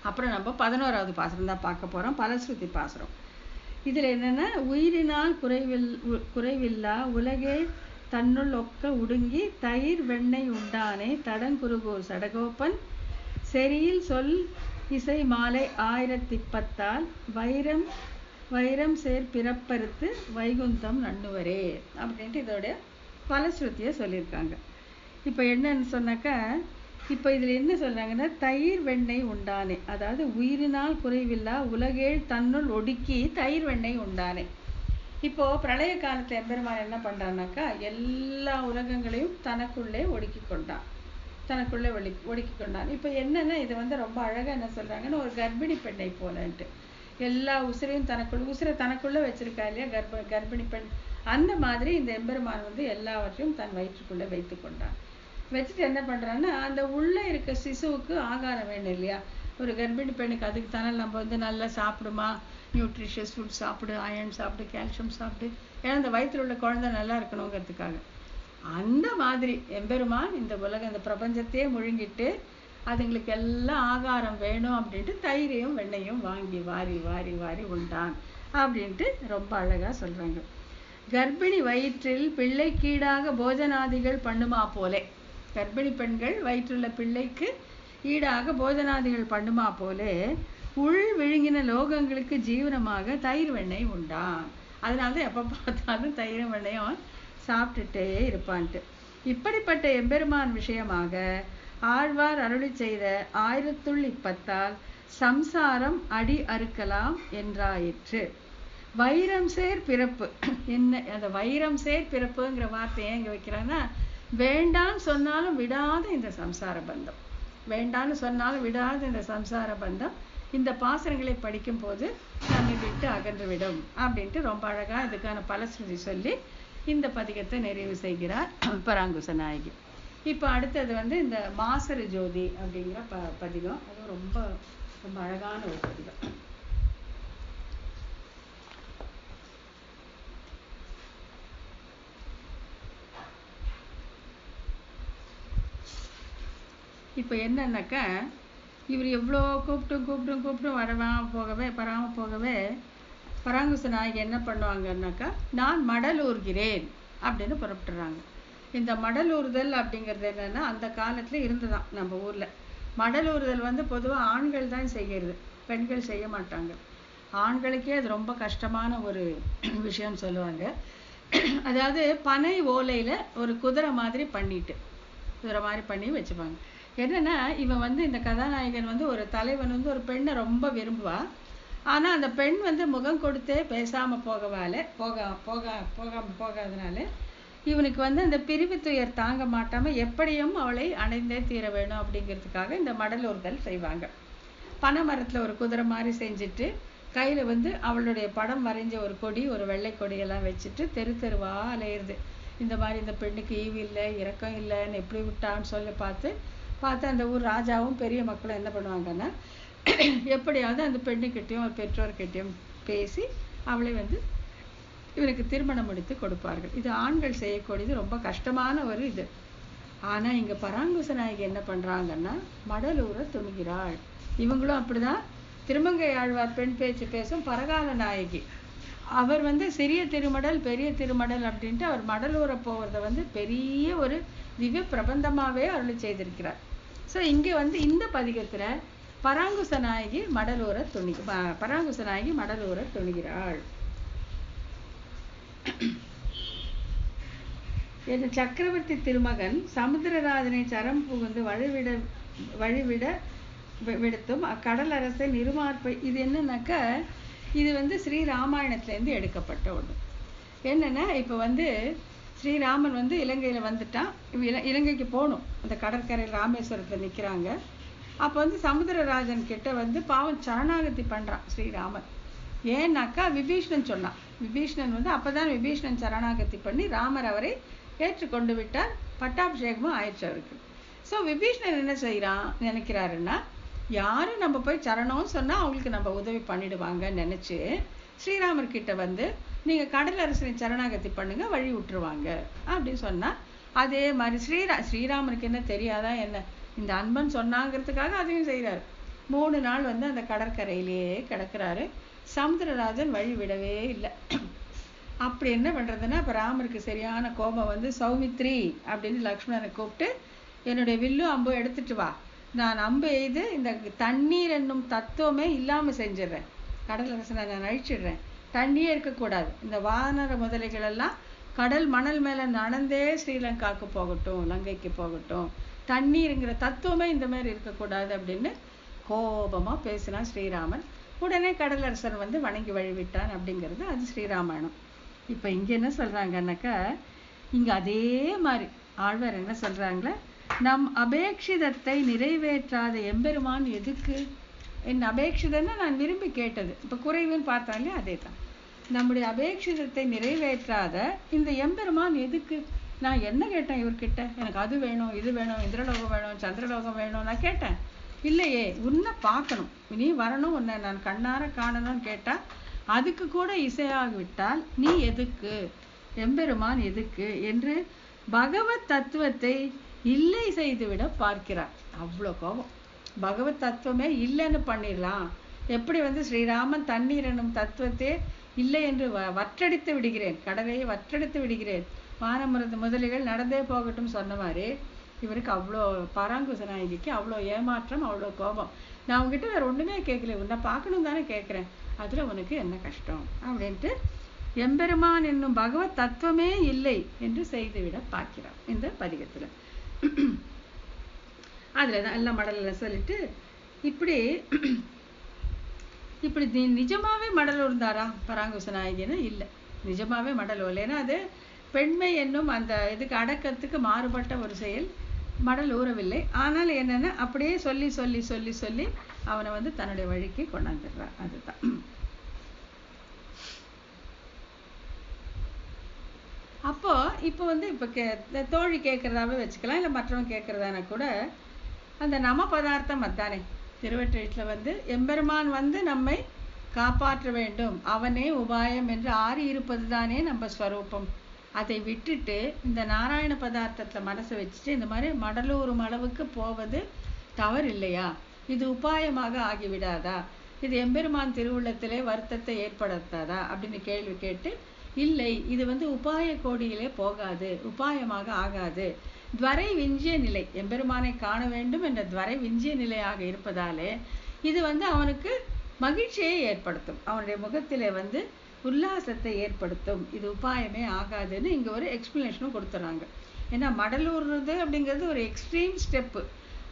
அப்புறம் நம்ம 11வது பாசுரம் தான் பார்க்க போறோம், பலஸ்ருதி பாசுரம். இதுல என்னன்னா, உயிரினால் குறைவில்லா உலகே தன்னுள் ஒக்க உடுங்கி தயிர் வெண்ணெய் உண்டானே தடங்குருகூர் சடகோப்பன் செரியில் சொல் இசை மாலை 1010 வைரம் சேர் பிறப்பறுத்து வைகுந்தம் நண்ணுவரே அப்படின்ட்டு இதோட பலஸ்ருதியை சொல்லியிருக்காங்க. இப்போ என்னன்னு சொன்னாக்கா, இப்போ இதில் என்ன சொல்கிறாங்கன்னா, தயிர் வெண்ணெய் உண்டானே, அதாவது உயிரினால் குறைவில்லா உலகேழ் தன்னுள் ஒடுக்கி தயிர் வெண்ணெய் உண்டானே. இப்போது பிரளய காலத்தில் எம்பெருமான் என்ன பண்ணுறான்னாக்கா, எல்லா உலகங்களையும் தனக்குள்ளே ஒடுக்கி கொண்டான், தனக்குள்ளே ஒடுக்கி கொண்டான். இப்போ என்னென்னா, இது வந்து ரொம்ப அழகாக என்ன சொல்கிறாங்கன்னா, ஒரு கர்ப்பிணி பெண்ணை போலன்ட்டு எல்லா உசிரையும் உசிரை தனக்குள்ளே வச்சிருக்கா இல்லையா கர்ப்பிணி பெண், அந்த மாதிரி இந்த எம்பெருமான் வந்து எல்லாவற்றையும் தன் வயிற்றுக்குள்ளே வைத்து கொண்டான். வச்சுட்டு என்ன பண்ணுறான்னா, அந்த உள்ளே இருக்க சிசுவுக்கு ஆகாரம் வேணும் இல்லையா, ஒரு கர்ப்பிணி பெண்ணுக்கு அதுக்கு தானே நம்ம வந்து நல்லா சாப்பிடுமா, நியூட்ரிஷியஸ் ஃபுட் சாப்பிடு, அயர்ன் சாப்பிடு, கால்சியம் சாப்பிடு, ஏன்னா அந்த வயிற்றில் உள்ள குழந்தை நல்லா இருக்கணுங்கிறதுக்காக. அந்த மாதிரி எம்பெருமான் இந்த உலகம் இந்த பிரபஞ்சத்தையே முழுங்கிட்டு அதுங்களுக்கு எல்லாம் ஆகாரம் வேணும் அப்படின்ட்டு தயிரையும் வெண்ணையும் வாங்கி வாரி வாரி வாரி உண்டான் அப்படின்ட்டு ரொம்ப அழகாக சொல்கிறாங்க. கர்ப்பிணி வயிற்றில் பிள்ளைக்கீடாக போஜனாதிகள் பண்ணுமா போலே, கர்ப்பிணி பெண்கள் வயிற்றுள்ள பிள்ளைக்கு ஈடாக போஜனாதிகள் பண்ணுமா போலே உள் விழுங்கின லோகங்களுக்கு ஜீவனமாக தயிர் வெண்ணெய் உண்டான். அதனால எப்போ பார்த்தாலும் தயிர் வெண்ணையும் சாப்பிட்டுட்டே இருப்பான்ட்டு. இப்படிப்பட்ட எம்பெருமான் விஷயமாக ஆழ்வார் அருளி செய்த 1010 சம்சாரம் அடி அறுக்கலாம் என்றாயிற்று. வைரம் சேர் பிறப்பு என்ன, அந்த வைரம் சேர் பிறப்புங்கிற வார்த்தை ஏன் இங்கே வைக்கிறாங்கன்னா, வேண்டான்னு சொன்னாலும் விடாத இந்த சம்சார பந்தம், வேண்டான்னு சொன்னாலும் விடாத இந்த சம்சார பந்தம் இந்த பாசுரங்களை படிக்கும் போது நம்மை விட்டு அகன்று விடும் அப்படின்ட்டு ரொம்ப அழகா இதுக்கான பலஸ்ருதி சொல்லி இந்த பதிகத்தை நிறைவு செய்கிறார் பராங்குச நாயகி. இப்போ அடுத்தது வந்து இந்த மாசரு ஜோதி அப்படிங்கிற பதிகம், அது ரொம்ப ரொம்ப அழகான ஒரு பதிகம். இப்போ என்னன்னாக்கா, இவர் எவ்வளோ கூப்பிட்டும் வராமல் போகவே பராங்குச நாயகி என்ன பண்ணுவாங்கன்னாக்கா, நான் மடலூர்கிறேன் அப்படின்னு புறப்பட்டுறாங்க. இந்த மடலூறுதல் அப்படிங்கிறது என்னன்னா, அந்த காலத்தில் இருந்துதான் நம்ம ஊரில். மடலூறுதல் வந்து பொதுவாக ஆண்கள் தான் செய்கிறது, பெண்கள் செய்ய மாட்டாங்க. ஆண்களுக்கே அது ரொம்ப கஷ்டமான ஒரு விஷயம் சொல்லுவாங்க. அதாவது பனை ஓலையில் ஒரு குதிரை மாதிரி பண்ணி வச்சுப்பாங்க. என்னன்னா, இவன் வந்து இந்த கதாநாயகன் வந்து ஒரு தலைவன் வந்து ஒரு பெண்ணை ரொம்ப விரும்புவா. ஆனால் அந்த பெண் வந்து முகம் கொடுத்தே பேசாமல் போகாதனால இவனுக்கு வந்து அந்த பிரிவு துயர் தாங்க மாட்டாம எப்படியும் அவளை அடைந்தே தீர வேணும் அப்படிங்கிறதுக்காக இந்த மடலூர்கள் செய்வாங்க. பனை மரத்துல ஒரு குதிரை மாதிரி செஞ்சுட்டு கையில வந்து அவளுடைய படம் வரைஞ்ச ஒரு கொடி, ஒரு வெள்ளை கொடியெல்லாம் வச்சுட்டு தெரு தெருவா அலையிறது. இந்த மாதிரி இந்த பெண்ணுக்கு ஈவு இல்லை, இரக்கம் இல்லைன்னு எப்படி விட்டான்னு சொல்லி பார்த்து அந்த ஊர் ராஜாவும் பெரிய மக்களும் என்ன பண்ணுவாங்கன்னா, எப்படியாவது அந்த பெண்ணுக்கிட்டையும் ஒரு பெற்றோர்கிட்டையும் பேசி அவளை வந்து இவனுக்கு திருமணம் முடித்து கொடுப்பார்கள். இது ஆண்கள் செய்யக்கூடியது, ரொம்ப கஷ்டமான ஒரு இது. ஆனா இங்க பராங்குச நாயகி என்ன பண்றாங்கன்னா, மடலூரை துணிகிறாள். இவங்களும் அப்படிதான். திருமங்கை ஆழ்வார் பெண் பேச்சு பேசும் பரகால நாயகி. அவர் வந்து சிறிய திருமடல் பெரிய திருமடல் அப்படின்ட்டு அவர் மடலூரை போகிறத வந்து பெரிய ஒரு திவ்ய பிரபந்தமாவே அருளி செய்திருக்கிறார். ஸோ இங்க வந்து இந்த பதிகத்துல பராங்குச நாயகி மடலூரை துணிகிறாள். சக்கரவர்த்தி திருமகன் சமுத்திரராஜனை சரம் புகுந்து வழிவிட விடுத்தும் அக்கடல் அரசை நிருமார்ப்பை. இது என்னன்னாக்க, இது வந்து ஸ்ரீராமாயணத்திலேருந்து எடுக்கப்பட்ட ஒன்று. என்னன்னா, இப்போ வந்து ஸ்ரீராமன் வந்து இலங்கையில் வந்துட்டான். இலங்கைக்கு போகணும். அந்த கடற்கரையில் ராமேஸ்வரத்தில் நிற்கிறாங்க. அப்போ வந்து சமுத்திரராஜன் கிட்ட வந்து பாவம் சரணாகதி பண்ணுறான் ஸ்ரீராமன். ஏன்னாக்கா விபீஷ்ணன் சொன்னான். விபீஷ்ணன் வந்து அப்போதான் விபீஷ்ணன் சரணாகதி பண்ணி ராமர் அவரை ஏற்றுக்கொண்டு விட்டார். பட்டாபிஷேகமும் ஆயிடுச்சு அவருக்கு. ஸோ விபீஷ்ணன் என்ன நினைக்கிறாருன்னா, யாரும் நம்ம போய் சரணம் சொன்னா அவங்களுக்கு நம்ம உதவி பண்ணிடுவாங்கன்னு நினைச்சு ஸ்ரீராமர் கிட்ட வந்து, நீங்க கடலரசனை சரணாகதி பண்ணுங்க, வழி விட்டுருவாங்க அப்படின்னு சொன்னா, அதே மாதிரி ஸ்ரீராமருக்கு என்ன தெரியாதா என்ன, இந்த அன்பன் சொன்னாங்கிறதுக்காக அதையும் செய்யறாரு. 3 நாள் வந்து அந்த கடற்கரையிலேயே கிடக்குறாரு. சமுத்திரராஜன் வழி விடவே இல்லை. அப்படி என்ன பண்றதுன்னா, இப்ப ராமருக்கு சரியான கோபம் வந்து, சௌமித்ரி அப்படின்னு லக்ஷ்மணனை கூப்பிட்டு, என்னுடைய வில்லு அம்பு எடுத்துட்டு வா, நான் அம்பு எய்து இந்த தண்ணீர் என்னும் தத்துவமே இல்லாம செஞ்சிடறேன், கடலரசனை நான் அழிச்சிடுறேன், தண்ணியே இருக்கக்கூடாது, இந்த வானர முதலைகள் எல்லாம் கடல் மணல் மேல நடந்தே ஸ்ரீலங்காவுக்கு போகட்டும், லங்கைக்கு போகட்டும், தண்ணீருங்கிற தத்துவமே இந்த மாதிரி இருக்கக்கூடாது அப்படின்னு கோபமா பேசினான் ஸ்ரீராமன். உடனே கடலரசன் வந்து வணங்கி வழிவிட்டான் அப்படிங்கிறது அது ஸ்ரீராமாயணம். இப்ப இங்க என்ன சொல்றாங்கன்னாக்கா, இங்க அதே மாதிரி ஆழ்வார் என்ன சொல்றாங்களே, நம் அபேட்சிதத்தை நிறைவேற்றாத எம்பெருமான் எதுக்கு, என் அபேட்சிதன்னா நான் விரும்பி கேட்டது, இப்ப குறைவுன்னு பார்த்தாலே அதே தான். நம்முடைய அபேட்சிதத்தை நிறைவேற்றாத இந்த எம்பெருமான் எதுக்கு, நான் என்ன கேட்டேன் இவர்கிட்ட, எனக்கு அது வேணும் இது வேணும் இந்திரலோகம் வேணும் சந்திரலோகம் வேணும் நான் கேட்டேன் இல்லையே, உன்னை பார்க்கணும், நீ வரணும், உன்னை நான் கண்ணார காணணும்னு கேட்டா அதுக்கு கூட இசையாகிவிட்டால் நீ எதுக்கு, எம்பெருமான் எதுக்கு என்று பகவத் தத்துவத்தை இல்லை செய்துவிட பார்க்கிறார். அவ்வளோ கோபம். பகவத் தத்துவமே இல்லைன்னு பண்ணிடலாம். எப்படி வந்து ஸ்ரீராமன் தண்ணீர் என்னும் தத்துவத்தை இல்லை என்று வற்றடித்து விடுகிறேன், கடலையை வற்றடித்து விடுகிறேன், வானமரது முதலிகள் நடந்தே போகட்டும் சொன்ன மாதிரி இவருக்கு அவ்வளோ பராங்குச நாயகிக்கு அவ்வளோ ஏமாற்றம், அவ்வளோ கோபம். நான் உங்ககிட்ட வேற ஒண்ணுமே கேட்கல, உன்னை பார்க்கணும் தானே கேட்கிறேன், அதுல உனக்கு என்ன கஷ்டம் அப்படின்ட்டு எம்பெருமான் என்னும் பகவத் தத்துவமே இல்லை என்று செய்துவிட பார்க்கிறார் இந்த பதிகத்துல. அதுலதான் எல்லாம் மடல சொல்லிட்டு இப்படி நிஜமாவே மடல் இருந்தாரா பராங்குச நாயகின்னு? இல்லை, நிஜமாவே மடல் இல்லைன்னா அது பெண்மை என்னும் அந்த இதுக்கு அடக்கத்துக்கு மாறுபட்ட ஒரு செயல். மடல் ஊறவில்லை. ஆனால் என்னன்னா அப்படியே சொல்லி சொல்லி சொல்லி சொல்லி அவனை வந்து தன்னுடைய வழிக்கு கொண்டாந்துடுறான். அதுதான். அப்போ இப்போ வந்து இப்போ தோழி கேட்கறதாவே வச்சுக்கலாம், இல்லை மற்றவங்க கேட்கறதான கூட அந்த நம பதார்த்தம் அதானே. திருவெற்றில வந்து எம்பெருமான் வந்து நம்மை காப்பாற்ற வேண்டும், அவனே உபாயம் என்று ஆறி இருப்பது தானே நம்ம ஸ்வரூபம். அதை விட்டுட்டு இந்த நாராயண பதார்த்தத்தை மனசை வச்சுட்டு இந்த மாதிரி மடலூரும் அளவுக்கு போவது தவறு இல்லையா? இது உபாயமாக ஆகிவிடாதா? இது எம்பெருமான் திருவுள்ளத்திலே வருத்தத்தை ஏற்படுத்தாதா அப்படின்னு கேள்வி கேட்டு, இல்லை இது வந்து உபாய கோடியிலே போகாது, உபாயமாக ஆகாது, துவரை விஞ்சிய நிலை, எம்பெருமானை காண வேண்டும் என்ற துவரை விஞ்சிய நிலையாக இருப்பதாலே இது வந்து அவனுக்கு மகிழ்ச்சியை ஏற்படுத்தும், அவனுடைய முகத்திலே வந்து உல்லாசத்தை ஏற்படுத்தும், இது உபாயமே ஆகாதுன்னு இங்க ஒரு எக்ஸ்பிளனேஷனும் கொடுத்துறாங்க. ஏன்னா மடலூர்றது அப்படிங்கிறது ஒரு எக்ஸ்ட்ரீம் ஸ்டெப்பு.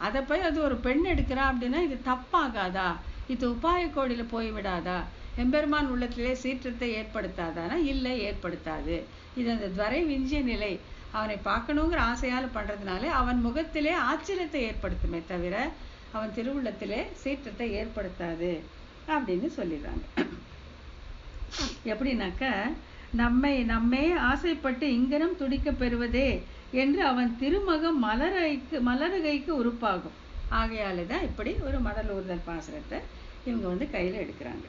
அதை போய் அது ஒரு பெண் எடுக்கிறா அப்படின்னா இது தப்பாகாதா, இது உபாய கோடியில போய் விடாதா, எம்பெருமான் உள்ளத்திலே சீற்றத்தை ஏற்படுத்தாதானா? இல்லை, ஏற்படுத்தாது. இது அந்த துவரை விஞ்சிய நிலை. அவனை பார்க்கணுங்கிற ஆசையால் பண்ணுறதுனால அவன் முகத்திலே ஆச்சரியத்தை ஏற்படுத்துமே தவிர அவன் திருவுள்ளத்திலே சீற்றத்தை ஏற்படுத்தாது அப்படின்னு சொல்லிடுறாங்க. எப்படின்னாக்க, நம்மே ஆசைப்பட்டு இங்கனம் துடிக்க பெறுவதே என்று அவன் திருமகம் மலரகைக்கு உறுப்பாகும். ஆகையால தான் இப்படி ஒரு மடல் ஊர்தல் பாசுரத்தை இவங்க கையில் எடுக்கிறாங்க.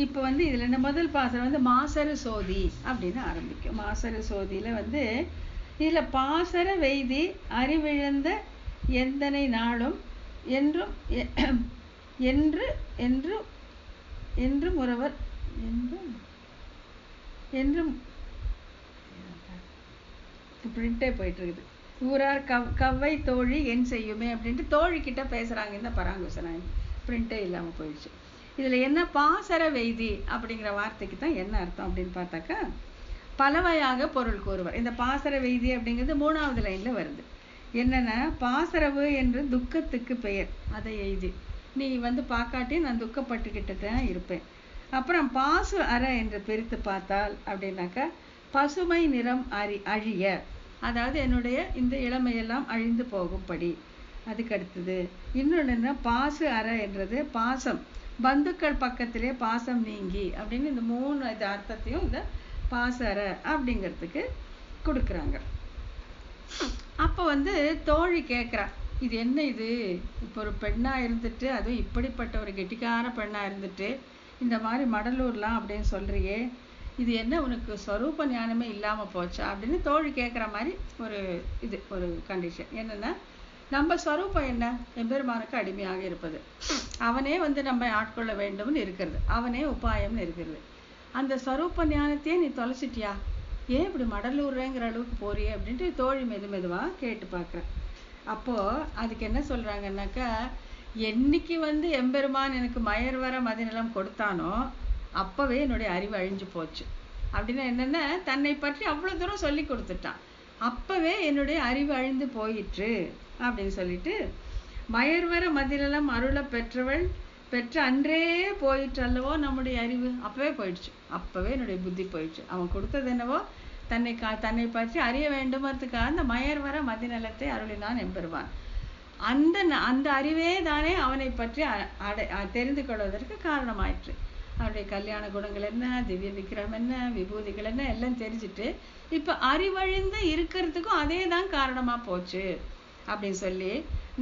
இப்போ இதுல இந்த முதல் பாசுரம் மாசரு சோதி அப்படின்னு ஆரம்பிக்கும். மாசரு சோதியில இதுல பாசர வெய்தி அறிவிழந்த எந்தனை நாளும் என்றும் என்று என்று என்றும் ஒருவர் என்றும் பிரிண்டே போயிட்டு இருக்குது. ஊரார் கவ்வை தோழி என் செய்யுமே அப்படின்ட்டு தோழி கிட்ட பேசுறாங்க இந்த பராங்குசனாய். பிரிண்டே இல்லாம போயிடுச்சு. இதுல என்ன பாசர வெய்தி அப்படிங்கிற வார்த்தைக்கு தான் என்ன அர்த்தம் அப்படின்னு பார்த்தாக்கா, பலவையாக பொருள் கூறுவர். இந்த பாசர வெய்தி அப்படிங்கிறது 3வது லைன்ல வருது. என்னன்னா, பாசரவு என்று துக்கத்துக்கு பெயர். அதை எய்தி நீ பார்க்காட்டி நான் துக்கப்பட்டுக்கிட்டு தான் இருப்பேன். அப்புறம் பாசு அற என்று பிரித்து பார்த்தால் அப்படின்னாக்கா, பசுமை நிறம் அழிய, அதாவது என்னுடைய இந்த இளமையெல்லாம் அழிந்து போகும்படி. அதுக்கு அடுத்தது இன்னொன்று என்ன, பாசு அற என்றது பாசம், பந்துக்கள் பக்கத்திலே பாசம் நீங்கி அப்படின்னு இந்த 3 அர்த்தத்தையும் இந்த பாசற அப்படிங்கிறதுக்கு கொடுக்குறாங்க. அப்போ தோழி கேட்குறா, இது என்ன இது, இப்போ ஒரு பெண்ணா இருந்துட்டு, அதுவும் இப்படிப்பட்ட ஒரு கெட்டிக்கார பெண்ணா இருந்துட்டு இந்த மாதிரி மடலூர்லாம் அப்படின்னு சொல்றியே, இது என்ன உனக்கு ஸ்வரூப ஞானமே இல்லாம போச்சா அப்படின்னு தோழி கேட்குற மாதிரி ஒரு கண்டிஷன். என்னன்னா, நம்ம ஸ்வரூபம் என்ன, எம்பெருமானுக்கு அடிமையாக இருப்பது, அவனே நம்ம ஆட்கொள்ள வேண்டும்னு இருக்கிறது, அவனே உபாயம்னு இருக்கிறது. அந்த ஸ்வரூப ஞானத்தையே நீ தொலைச்சிட்டியா, ஏன் இப்படி மடலூர்ங்கிற அளவுக்கு போறியே அப்படின்ட்டு தோழி மெதுவா கேட்டு பார்க்குறேன். அப்போ அதுக்கு என்ன சொல்றாங்கன்னாக்கா, என்னைக்கு எம்பெருமான் எனக்கு மயர்வர மதிநலம் கொடுத்தானோ அப்பவே என்னுடைய அறிவு அழிஞ்சு போச்சு. அப்படின்னா என்னன்னா, தன்னை பற்றி அவ்வளவு தூரம் சொல்லி கொடுத்துட்டான், அப்பவே என்னுடைய அறிவு அழிந்து போயிற்று அப்படின்னு சொல்லிட்டு, மயர்வர மதிநலம் அருள பெற்ற அன்றே போயிற்று அல்லவோ நம்முடைய அறிவு, அப்பவே போயிடுச்சு, அப்பவே என்னுடைய புத்தி போயிடுச்சு. அவன் கொடுத்தது என்னவோ தன்னை பற்றி அறிய வேண்டுமறதுக்காக அந்த மயர்வர மதிநலத்தை அருளினான் எம்பெருமான். அந்த அறிவே தானே அவனை பற்றி தெரிந்து கொள்வதற்கு காரணமாயிற்று. அவருடைய கல்யாண குணங்கள் என்ன, திவ்ய விக்கிரம் என்ன, விபூதிகள் என்ன எல்லாம் தெரிஞ்சுட்டு இப்ப அறிவழிந்து இருக்கிறதுக்கும் அதே தான் காரணமா போச்சு அப்படின்னு சொல்லி,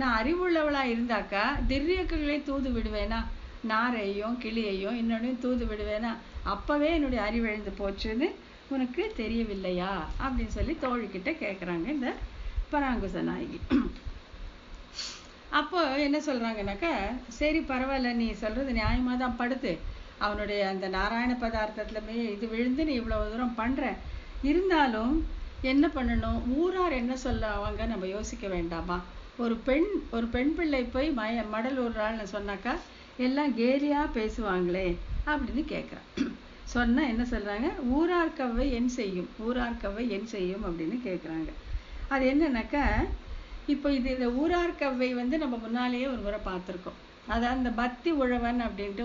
நான் அறிவுள்ளவளா இருந்தாக்கா திவ்யக்களை தூது விடுவேனா, நாரையும் கிளியையும் இன்னொன்னையும் தூது விடுவேனா, அப்பவே என்னுடைய அறிவழிந்து போச்சுன்னு உனக்கு தெரியவில்லையா அப்படின்னு சொல்லி தோழிக்கிட்ட கேட்குறாங்க இந்த பராங்குச நாயகி. அப்போ என்ன சொல்றாங்கன்னாக்கா, சரி பரவாயில்ல, நீ சொல்றது நியாயமா தான் படுத்து, அவனுடைய அந்த நாராயண பதார்த்தத்துல இது விழுந்து நீ இவ்வளவு தூரம் பண்ற, இருந்தாலும் என்ன பண்ணணும், ஊரார் என்ன சொல்ல அவங்க நம்ம யோசிக்க வேண்டாமா? ஒரு பெண் பிள்ளை போய் மடல் ஊர்றாள்னு சொன்னாக்கா எல்லாம் கேலியா பேசுவாங்களே அப்படின்னு கேட்குறான். சொன்னா என்ன சொல்றாங்க, ஊரார்கவ்வை என் செய்யும் அப்படின்னு கேட்குறாங்க. அது என்னன்னாக்கா, இப்போ இந்த ஊரார்கவ்வை நம்ம முன்னாலேயே ஒரு முறை பார்த்துருக்கோம். அதாவது அந்த பக்தி உழவன் அப்படின்ட்டு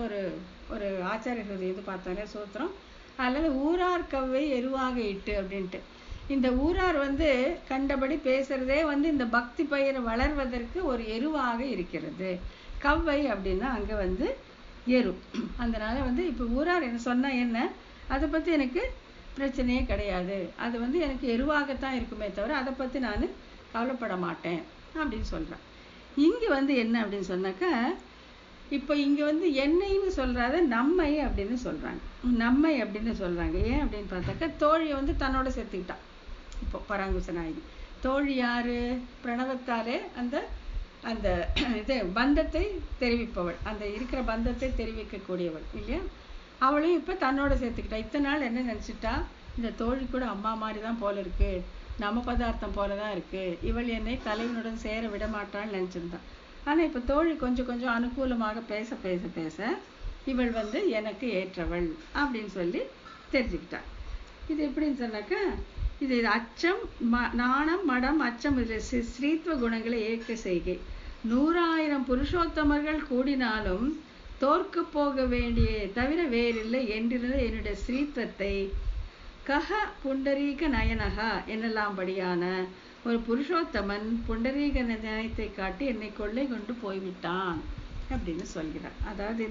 ஒரு ஆச்சாரியர்கள் பார்த்தாலே சூத்திரம், அல்லது ஊரார்கவ்வை எருவாக இட்டு அப்படின்ட்டு. இந்த ஊரார் கண்டபடி பேசுறதே இந்த பக்தி பயிர் வளர்வதற்கு ஒரு எருவாக இருக்கிறது. கவ்வை அப்படின்னா அங்க எரு. அதனால இப்ப ஊரார் என்ன சொன்னா என்ன, அதை பத்தி எனக்கு பிரச்சனையே கிடையாது, அது எனக்கு எருவாகத்தான் இருக்குமே தவிர அதை பத்தி நான் கவலைப்பட மாட்டேன் அப்படின்னு சொல்றேன். இங்க என்ன அப்படின்னு சொன்னாக்கா, இப்போ இங்க என்னைன்னு சொல்றாத நம்மை அப்படின்னு சொல்றாங்க. நம்மை அப்படின்னு சொல்றாங்க. ஏன் அப்படின்னு பார்த்தாக்கா, தோழியை தன்னோட சேர்த்துக்கிட்டான். இப்போ பராங்குச நாயகி தோழி யாரு, பிரணவத்தாலே அந்த அந்த பந்தத்தை தெரிவிப்பவள், அந்த இருக்கிற பந்தத்தை தெரிவிக்கக்கூடியவள் இல்லையா, அவளையும் இப்ப தன்னோட சேர்த்துக்கிட்டா. இத்தனை நாள் என்ன நினைச்சிட்டா, இந்த தோழி கூட அம்மா மாதிரி தான் போல இருக்கு, நம்ம பதார்த்தம் போலதான் இருக்கு, இவள் என்னை தலைவனுடன் சேர விட மாட்டான்னு நினைச்சிருந்தான். ஆனா இப்ப தோழி கொஞ்சம் கொஞ்சம் அனுகூலமாக பேச பேச பேச இவள் எனக்கு ஏற்றவள் அப்படின்னு சொல்லி தெரிஞ்சுக்கிட்டா. இது எப்படின்னு சொன்னாக்கா, இது அச்சம் நாணம் மடம் அச்சம், இது ஸ்ரீத்துவ குணங்களை ஏற்க செய்கை. 100,000 புருஷோத்தமர்கள் கூடினாலும் தோற்க போக வேண்டிய தவிர வேறில்லை என்றிருந்த என்னுடைய ஸ்ரீத்வத்தை கஹ புண்டரீக நயனகா என்னெல்லாம்படியான ஒரு புருஷோத்தமன் புண்டரீக நயனத்தை காட்டி என்னை கொள்ளை கொண்டு போய்விட்டான் அப்படின்னு சொல்கிறார். அதாவது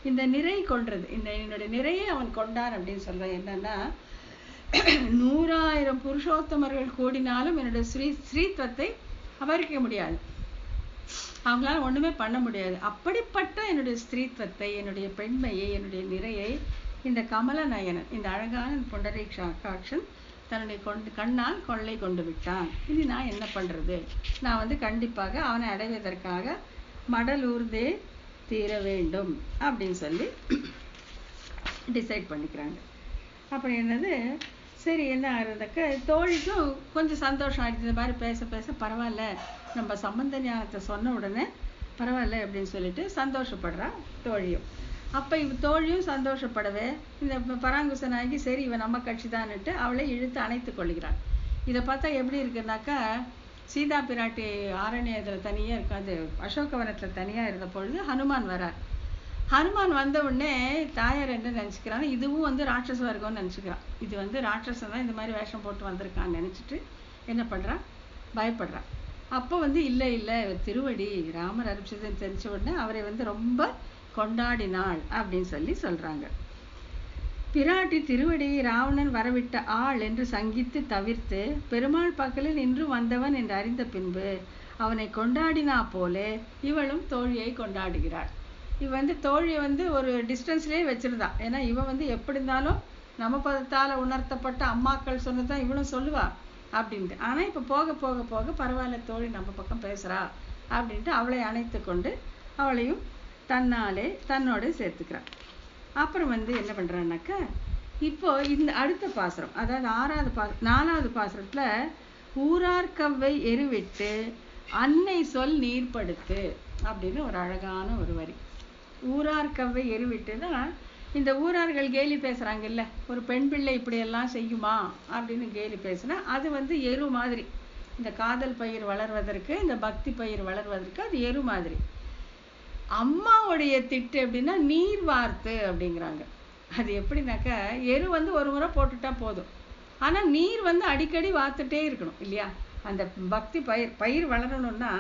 இந்த நிறை கொன்றது, என்னுடைய நிறையை அவன் கொண்டான் அப்படின்னு சொல்றான். என்னன்னா 100,000 புருஷோத்தமர்கள் கூடினாலும் என்னுடைய ஸ்ரீத்வத்தை அபகரிக்க முடியாது, அவங்களால ஒண்ணுமே பண்ண முடியாது. அப்படிப்பட்ட என்னுடைய ஸ்திரீத்வத்தை, என்னுடைய பெண்மையை, என்னுடைய நிறையை இந்த கமலநயனன், இந்த அழகான புண்டரீகாட்சன் தன்னுடைய கண்ணால் கொள்ளை கொண்டு விட்டான். இனி நான் என்ன பண்றது? நான் கண்டிப்பாக அவனை அடைவதற்காக மடலூர்தே தீர வேண்டும் அப்படின்னு சொல்லி டிசைட் பண்ணிக்கிறாங்க. அப்புறம் என்னது, சரி என்ன ஆகுறதுக்க தோழிக்கும் கொஞ்சம் சந்தோஷம் ஆயிடுச்சு. இந்த மாதிரி பேச பேச பரவாயில்ல, நம்ம சம்பந்த ஞானத்தை சொன்ன உடனே பரவாயில்ல அப்படின்னு சொல்லிட்டு சந்தோஷப்படுறா தோழியும். அப்போ தோழியும் சந்தோஷப்படவே இந்த பராங்குசனாகி சரி இவன் நம்ம கட்சி தான்னுட்டு அவளை இழுத்து அணைத்து கொள்கிறாள். இதை பார்த்தா எப்படி இருக்குன்னாக்கா, சீதா பிராட்டி ஆரண்யத்தில் தனியாக இருக்கும், அது அசோகவனத்தில் தனியாக இருந்த பொழுது ஹனுமான் வரார். ஹனுமான் வந்த உடனே தாயார் என்ன நினச்சிக்கிறாங்க, இதுவும் ராட்சச வர்க்கம்னு நினச்சிக்கிறான். இது ராட்சசன் தான் இந்த மாதிரி வேஷம் போட்டு வந்திருக்கான்னு நினச்சிட்டு என்ன பண்ணுறான், பயப்படுறான். அப்போ இல்லை இல்லை திருவடி ராமர் அனுப்பிச்சதுன்னு தெரிஞ்ச உடனே அவரை ரொம்ப கொண்டாடினாள் அப்படின்னு சொல்லி சொல்றாங்க. பிராட்டி திருவடியை ராவணன் வரவிட்ட ஆள் என்று சங்கித்து தவிர்த்து பெருமாள் பக்கலில் நின்று வந்தவன் என்று அறிந்த பின்பு அவனை கொண்டாடினா போலே இவளும் தோழியை கொண்டாடுகிறாள். இவ தோழியை ஒரு டிஸ்டன்ஸ்லேயே வச்சிருந்தா. ஏன்னா இவ எப்படி இருந்தாலும் நம்ம பதத்தால உணர்த்தப்பட்ட அம்மாக்கள் சொன்னதான் இவளும் சொல்லுவா அப்படின்ட்டு. ஆனா இப்ப போக போக போக பரவாயில்ல, தோழி நம்ம பக்கம் பேசுறா அப்படின்ட்டு அவளை அணைத்து கொண்டு அவளையும் தன்னாலே தன்னோட சேர்த்துக்கிறான். அப்புறம் என்ன பண்றான்னாக்கா, இப்போ இந்த அடுத்த பாசுரம், அதாவது 4வது பாசுரத்துல ஊரார்கவ்வை எருவிட்டு அன்னை சொல் நீர்படுத்து அப்படின்னு ஒரு அழகான ஒரு வரி. ஊரார்கவ்வை எருவிட்டுதான் இந்த ஊரார்கள் கேலி பேசுறாங்க இல்ல, ஒரு பெண் பிள்ளை இப்படி எல்லாம் செய்யுமா அப்படின்னு கேலி பேசுனா அது எரு மாதிரி. இந்த காதல் பயிர் வளர்வதற்கு, இந்த பக்தி பயிர் வளர்வதற்கு அது எரு மாதிரி. அம்மாவுடைய திட்டு எப்படின்னா நீர் வார்த்து அப்படிங்கிறாங்க. அது எப்படின்னாக்கா, எரு ஒரு முறை போட்டுட்டா போதும், ஆனா நீர் அடிக்கடி வாத்துட்டே இருக்கணும் இல்லையா. அந்த பக்தி பயிர் வளரணும்னா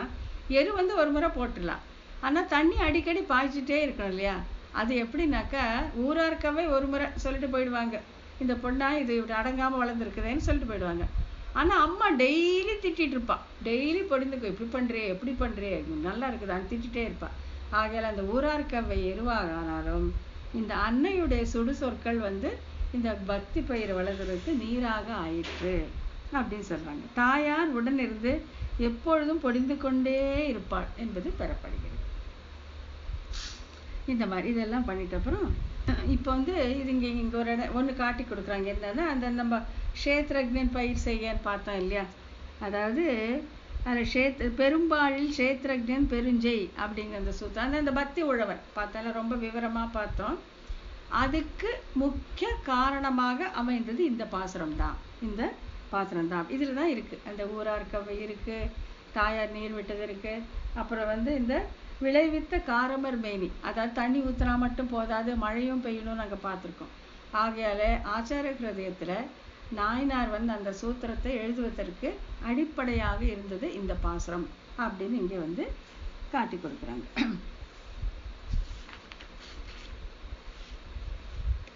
எரு ஒரு முறை போட்டுடலாம், ஆனா தண்ணி அடிக்கடி பாய்ச்சிட்டே இருக்கணும் இல்லையா. அது எப்படின்னாக்கா, ஊரார்க்கவே ஒரு முறை சொல்லிட்டு போயிடுவாங்க, இந்த பொண்ணா இது அடங்காம வளர்ந்துருக்குதுன்னு சொல்லிட்டு போயிடுவாங்க. ஆனா அம்மா டெய்லி திட்டிட்டு இருப்பா, டெய்லி பொடிந்துக்கும், இப்படி பண்றே எப்படி பண்றே நல்லா இருக்குதான்னு திட்டிகிட்டே இருப்பா. ஆகையால் அந்த ஊரார்க்கவை எருவானாலும் இந்த அன்னையுடைய சுடு சொற்கள் இந்த பக்தி பயிர் வளர்வதற்கு நீராக ஆயிற்று அப்படின்னு சொல்றாங்க. தாயார் உடன் இருந்து எப்பொழுதும் பொடிந்து கொண்டே இருப்பாள் என்பது பெறப்படுகிறது. இந்த மாதிரி இதெல்லாம் பண்ணிட்ட அப்புறம் இப்போ இது இங்க ஒரு ஒன்று காட்டி கொடுக்குறாங்க. என்னன்னா அந்த நம்ம க்ஷேத்ரஜ்ஞன் பயிர் செய்யன்னு பார்த்தோம் இல்லையா. அதாவது அதில் பெரும்பாலில் க்ஷேத்ரஜ்ஞன் பெருஞ்செய் அப்படிங்கிற அந்த சூத்திரம், அந்த பக்தி உழவன் பார்த்தாலும் ரொம்ப விவரமா பார்த்தோம். அதுக்கு முக்கிய காரணமாக அமைந்தது இந்த பாசுரம் தான். இந்த பாசுரம் தான் இதுல தான் இருக்கு. அந்த ஊரார்க்கவை இருக்கு, தாயார் நீர் விட்டது இருக்கு, அப்புறம் இந்த விளைவித்த காரமர் மேனி, அதாவது தண்ணி ஊத்துனா மட்டும் போதாது, மழையும் பெய்யணும்னு நாங்கள் பார்த்துருக்கோம். ஆகையால ஆச்சார ஹிருதயத்துல நாயனார் அந்த சூத்திரத்தை எழுதுவதற்கு அடிப்படையாக இருந்தது இந்த பாசுரம் அப்படின்னு இங்க காட்டி கொடுக்குறாங்க.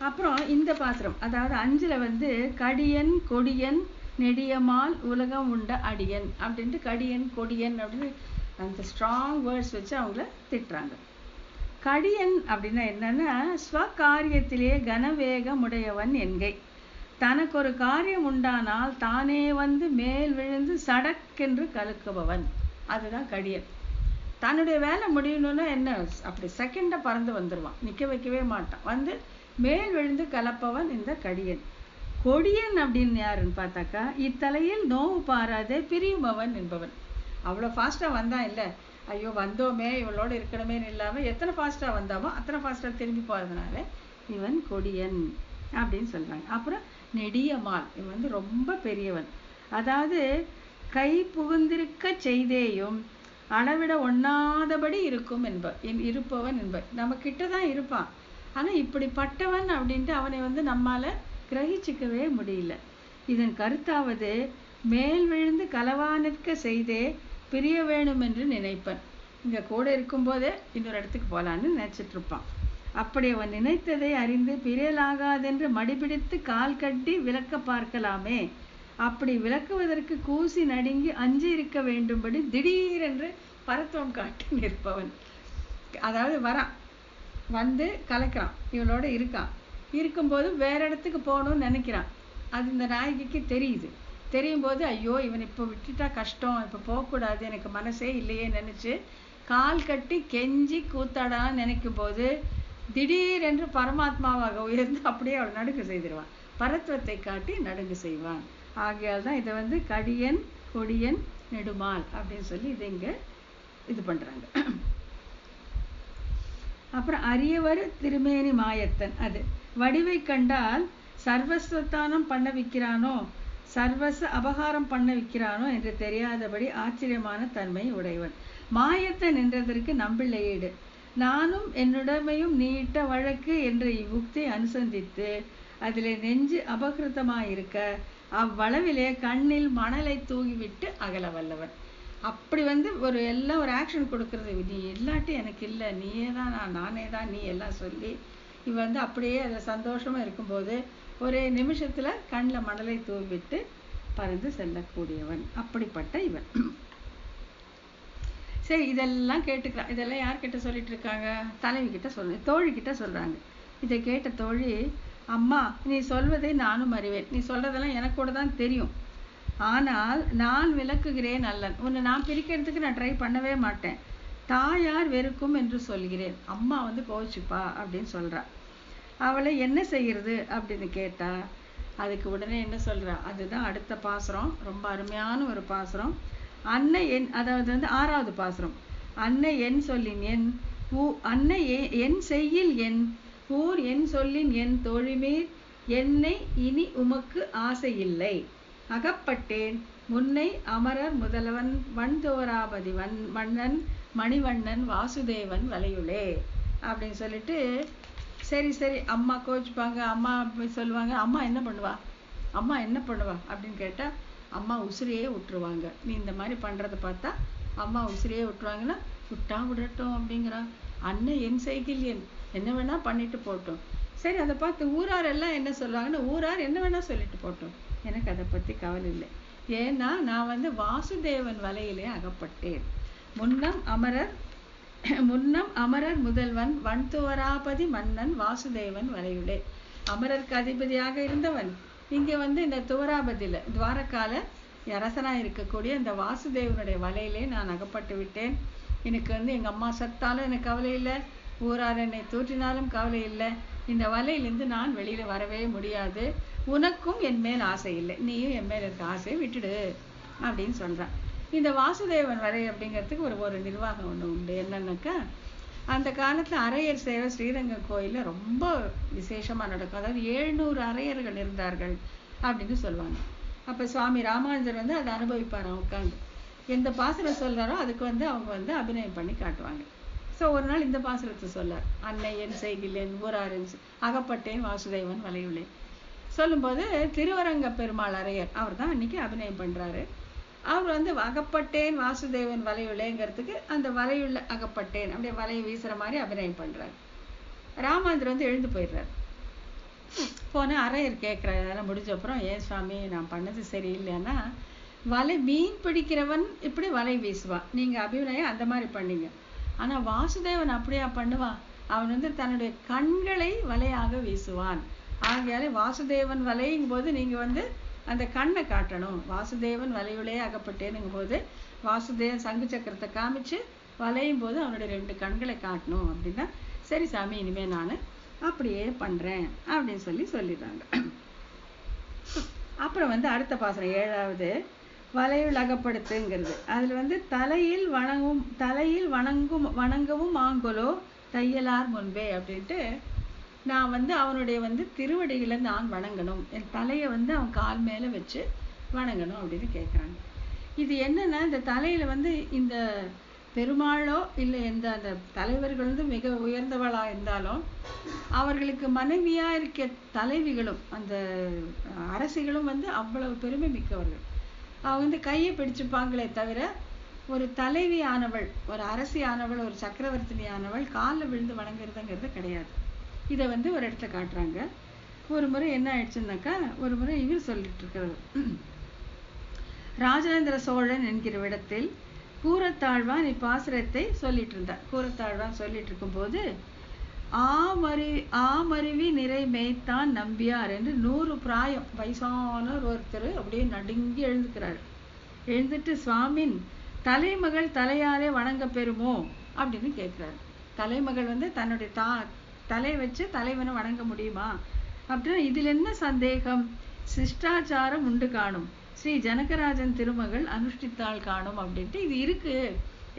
அப்புறம் இந்த பாசுரம், அதாவது 5ல கடியன் கொடியன் நெடியமால் உலகம் உண்ட அடியன் அப்படின்ட்டு கடியன் கொடியன் அப்படின்னு அந்த ஸ்ட்ராங் வேர்ட்ஸ் வச்சு அவங்கள திட்டுறாங்க. கடியன் அப்படின்னா என்னன்னா, ஸ்வகாரியத்திலே கனவேகம் உடையவன் என்கை. தனக்கு ஒரு காரியம் உண்டானால் தானே மேல் விழுந்து சடக்கென்று கலுக்குபவன், அதுதான் கடியன். தன்னுடைய வேலை முடியணும்னா என்ன, அப்படி செகண்டா பறந்து வந்துடுவான், நிக்க வைக்கவே மாட்டான், மேல் விழுந்து கலப்பவன் இந்த கடியன். கொடியன் அப்படின்னு யாருன்னு பார்த்தாக்கா, இத்தலையில் நோவு பாராதே பிரியுமவன் என்பவன். அவ்வளோ ஃபாஸ்டா வந்தான் இல்லை, ஐயோ வந்தோமே இவளோட இருக்கணுமேன்னு இல்லாம எத்தனை ஃபாஸ்டா வந்தாமோ அத்தனை ஃபாஸ்டா திரும்பி போறதுனால இவன் கொடியன் அப்படின்னு சொல்றாங்க. அப்புறம் நெடியமால், இவன் ரொம்ப பெரியவன், அதாவது கை புகுந்திருக்க செய்தேயும் அளவிட ஒண்ணாதபடி இருக்கும் இருப்பவன் என்பர். நம்ம கிட்டதான் இருப்பான், ஆனா இப்படிப்பட்டவன் அப்படின்ட்டு அவனை வந்து நம்மால கிரகிச்சிக்கவே முடியல. இதன் கருத்தாவது, மேல் விழுந்து களவானிற்க செய்தே பிரிய வேணும் என்று நினைப்பன். இங்க கூட இருக்கும்போதே இன்னொரு இடத்துக்கு போலான்னு நினைச்சிட்டு இருப்பான். அப்படி அவன் நினைத்ததை அறிந்து பிரியலாகாதென்று மடிபிடித்து கால் கட்டி விளக்க பார்க்கலாமே. அப்படி விளக்குவதற்கு கூசி நடுங்கி அஞ்சி இருக்க வேண்டும்படி திடீரென்று பரத்துவம் காட்டி நிற்பவன். அதாவது வரான், வந்து கலக்கிறான், இவளோட இருக்கான், இருக்கும்போது வேற இடத்துக்கு போகணும்னு நினைக்கிறான். அது இந்த நாயகிக்கு தெரியுது. தெரியும் போது ஐயோ இவன் இப்போ விட்டுட்டா கஷ்டம், இப்போ போகக்கூடாது, எனக்கு மனசே இல்லையே நினைச்சு கால் கட்டி கெஞ்சி கூத்தாடான்னு நினைக்கும் போது திடீரென்று பரமாத்மாவாக உயர்ந்து அப்படியே அவள் நடுங்க செய்திருவான். பரத்துவத்தை காட்டி நடுங்க செய்வான். ஆகையால் தான் இதை வந்து கடியன் கொடியன் நெடுமால் அப்படின்னு சொல்லி இதை இங்க இது பண்றாங்க. அப்புறம் அரியவர் திருமேனி மாயத்தன். அது வடிவை கண்டால் சர்வஸ்வத்தானம் பண்ண வைக்கிறானோ சர்வச அபகாரம் பண்ண வைக்கிறானோ என்று தெரியாதபடி ஆச்சரியமான தன்மை உடையவன். மாயத்தன் என்றதற்கு நம்பிள்ளையீடு. நானும் என்னுடைமையும் நீட்ட வழக்கு என்ற இவ்வுக்தி அனுசந்தித்து அதிலே நெஞ்சு அபகிருத்தமாயிருக்க அவ்வளவிலே கண்ணில் மணலை தூகிவிட்டு அகல வல்லவன். அப்படி வந்து எல்லாம் ஒரு ஆக்ஷன் கொடுக்கறது, நீ இல்லாட்டி எனக்கு இல்லை, நீயே தான் நானே தான் நீ எல்லாம் சொல்லி இவ வந்து அப்படியே அதை சந்தோஷமா இருக்கும்போது ஒரே நிமிஷத்துல கண்ணில் மணலை தூவிட்டு பறந்து செல்லக்கூடியவன். அப்படிப்பட்ட இவன். சரி, இதெல்லாம் கேட்டுக்கிறான். இதெல்லாம் யார்கிட்ட சொல்லிட்டு இருக்காங்க? தலைவி கிட்ட தோழி கிட்ட சொல்றாங்க. இதை கேட்ட தோழி, அம்மா நீ சொல்வதை நானும் அறிவேன், நீ சொல்றதெல்லாம் எனக்கு கூட தான் தெரியும், ஆனால் நான் விளக்குகிறேன் அல்லன். உன்னை நான் பிரிக்கிறதுக்கு நான் ட்ரை பண்ணவே மாட்டேன். தாயார் வெறுக்கும் என்று சொல்கிறேன், அம்மா வந்து கோச்சுப்பா அப்படின்னு சொல்றா. அவளை என்ன செய்யறது அப்படின்னு கேட்டா அதுக்கு உடனே என்ன சொல்றா, அதுதான் அடுத்த பாசுரம். ரொம்ப அருமையான ஒரு பாசுரம். அன்னை என், அதாவது வந்து 6வது பாசுரம். அன்னை என் சொல்லின் என் அன்னை என் செய்யில் என் ஊர் என் சொல்லின் என் தோழிமீர் என்னை இனி உமக்கு ஆசை இல்லை. அகப்பட்டேன் முன்னை அமரர் முதல்வன் வண்தோராபதி மன்னன் மணிவண்ணன் வாசுதேவன் வலையுளே அப்படின்னு சொல்லிட்டு, சரி சரி அம்மா கோச்சுப்பாங்க, அம்மா சொல்லுவாங்க. அம்மா என்ன பண்ணுவா அப்படின்னு கேட்டா அம்மா உசிரியே விட்டுருவாங்க. நீ இந்த மாதிரி பண்றதை பார்த்தா அம்மா உசிரியே விட்டுருவாங்கன்னா விட்டா விடட்டும் அப்படிங்கிறா. அன்னை என் செய்கில் என், என்ன வேணா பண்ணிட்டு போட்டோம். சரி, அதை பார்த்து ஊரார் எல்லாம் என்ன சொல்றாங்கன்னா ஊரார் என்ன வேணா சொல்லிட்டு போட்டோம், எனக்கு அதை பத்தி கவலை இல்லை. ஏன்னா நான் வந்து வாசுதேவன் வலையிலே அகப்பட்டேன். முன்னம் அமரர் முதல்வன் வண்துவராபதி மன்னன் வாசுதேவன் வலையுளே. அமரருக்கு அதிபதியாக இருந்தவன் இங்க வந்து இந்த துவராபதியில துவாரகால அரசனா இருக்கக்கூடிய இந்த வாசுதேவனுடைய வலையிலே நான் அகப்பட்டு விட்டேன். எனக்கு வந்து எங்க அம்மா சத்தாலும் எனக்கு கவலை இல்லை, ஊரார் என்னை தூற்றினாலும் கவலை இல்லை, இந்த வலையிலிருந்து நான் வெளியில வரவே முடியாது. உனக்கும் என் மேல் ஆசை இல்லை, நீயும் என் மேல இருக்க ஆசையை விட்டுடு அப்படின்னு சொல்றான். இந்த வாசுதேவன் வலை அப்படிங்கிறதுக்கு ஒரு நிர்வாகம் ஒண்ணு உண்டு. என்னன்னாக்கா, அந்த காலத்துல அரையர் சேவை ஸ்ரீரங்கம் கோயில்ல ரொம்ப விசேஷமா நடக்கும். அதாவது 700 அரையர்கள் இருந்தார்கள் அப்படின்னு சொல்லுவாங்க. அப்ப சுவாமி ராமானுஜர் வந்து அதை அனுபவிப்பாரு உட்காந்து. எந்த பாசுரம் சொல்றாரோ அதுக்கு வந்து அவங்க வந்து அபிநயம் பண்ணி காட்டுவாங்க. சோ ஒரு நாள் இந்த பாசுரத்தை சொல்லார். அன்னை என் செய்கிலேன் ஊராரின் அகப்பட்டேன் வாசுதேவன் வலையுளே சொல்லும்போது திருவரங்க பெருமாள் அரையர் அவர் தான் அன்னைக்கு அபிநயம் பண்றாரு. அவர் வந்து அகப்பட்டேன் வாசுதேவன் வலையுள்ளேங்கிறதுக்கு அந்த வலையுள்ள அகப்பட்டேன் அப்படியே வலையை வீசுற மாதிரி அபிநயம் பண்றாரு. ராமாந்திரன் வந்து எழுந்து போயிடுறாரு. போன அரையர் கேட்கிறார், அதெல்லாம் முடிஞ்ச அப்புறம், ஏன் சுவாமி நான் பண்ணது சரியில்லைன்னா, வலை மீன் பிடிக்கிறவன் இப்படி வலை வீசுவான், நீங்க அபிநயம் அந்த மாதிரி பண்ணீங்க. ஆனா வாசுதேவன் அப்படியா பண்ணுவான்? அவன் வந்து தன்னுடைய கண்களை வலையாக வீசுவான். ஆகையாலே வாசுதேவன் வலைங்கும் போது நீங்க வந்து அந்த கண்ணை காட்டணும். வாசுதேவன் வலையுளே அகப்பட்டேனுங்கும் போது வாசுதேவன் சங்கு சக்கரத்தை காமிச்சு வலையும் போது அவனுடைய 2 கண்களை காட்டணும் அப்படின்னா, சரி சாமி இனிமே நான் அப்படியே பண்றேன் அப்படின்னு சொல்லிடுறாங்க. அப்புறம் வந்து அடுத்த பாசுரம் 7வது வலையுள் அகப்படுத்துங்கிறது. அதுல வந்து தலையில் வணங்கவும் ஆங்கொலோ தையலார் முன்பே அப்படின்ட்டு, நான் வந்து அவனுடைய வந்து திருவடிகளை நான் வணங்கணும், என் தலையை வந்து அவன் கால் மேல வச்சு வணங்கணும் அப்படின்னு கேட்குறாங்க. இது என்னன்னா, இந்த தலையில வந்து இந்த பெருமாளோ இல்லை எந்த அந்த தலைவர்கள் வந்து மிக உயர்ந்தவளா இருந்தாலும் அவர்களுக்கு மனைவியா இருக்க தலைவிகளும் அந்த அரசிகளும் வந்து அவ்வளவு பெருமை மிக்கவர்கள். அவங்க வந்து கையை பிடிச்சுப்பாங்களே தவிர ஒரு தலைவி ஆனவள், ஒரு அரசி ஆனவள், ஒரு சக்கரவர்த்தினி ஆனவள் காலில் விழுந்து வணங்குறதுங்கிறது கிடையாது. இதை வந்து ஒரு இடத்துல காட்டுறாங்க. ஒரு முறை என்ன ஆயிடுச்சுன்னாக்கா, ஒரு முறை இவர் சொல்லிட்டு இருக்கிறது, ராஜேந்திர சோழன் என்கிற இடத்தில் கூரத்தாழ்வான் இப்பாசுரத்தை சொல்லிட்டு இருந்தார். கூரத்தாழ்வான் சொல்லிட்டு இருக்கும்போது, ஆமருவி நிறை மேய்த்தான் நம்பியார் என்று 100 பிராயம் வயசானவர் ஒருத்தர் அப்படியே நடுங்கி எழுந்துக்கிறார். எழுந்துட்டு, சுவாமின் தலைமகள் தலையாலே வணங்க பெறுமோ அப்படின்னு கேட்கிறாரு. தலைமகள் வந்து தன்னுடைய தலை வச்சு தலைவனை வணங்க முடியுமா அப்படின்னா, இதில் என்ன சந்தேகம், சிஷ்டாச்சாரம் உண்டு காணும், ஸ்ரீ ஜனகராஜன் திருமகள் அனுஷ்டித்தாள் காணும் அப்படின்ட்டு இது இருக்கு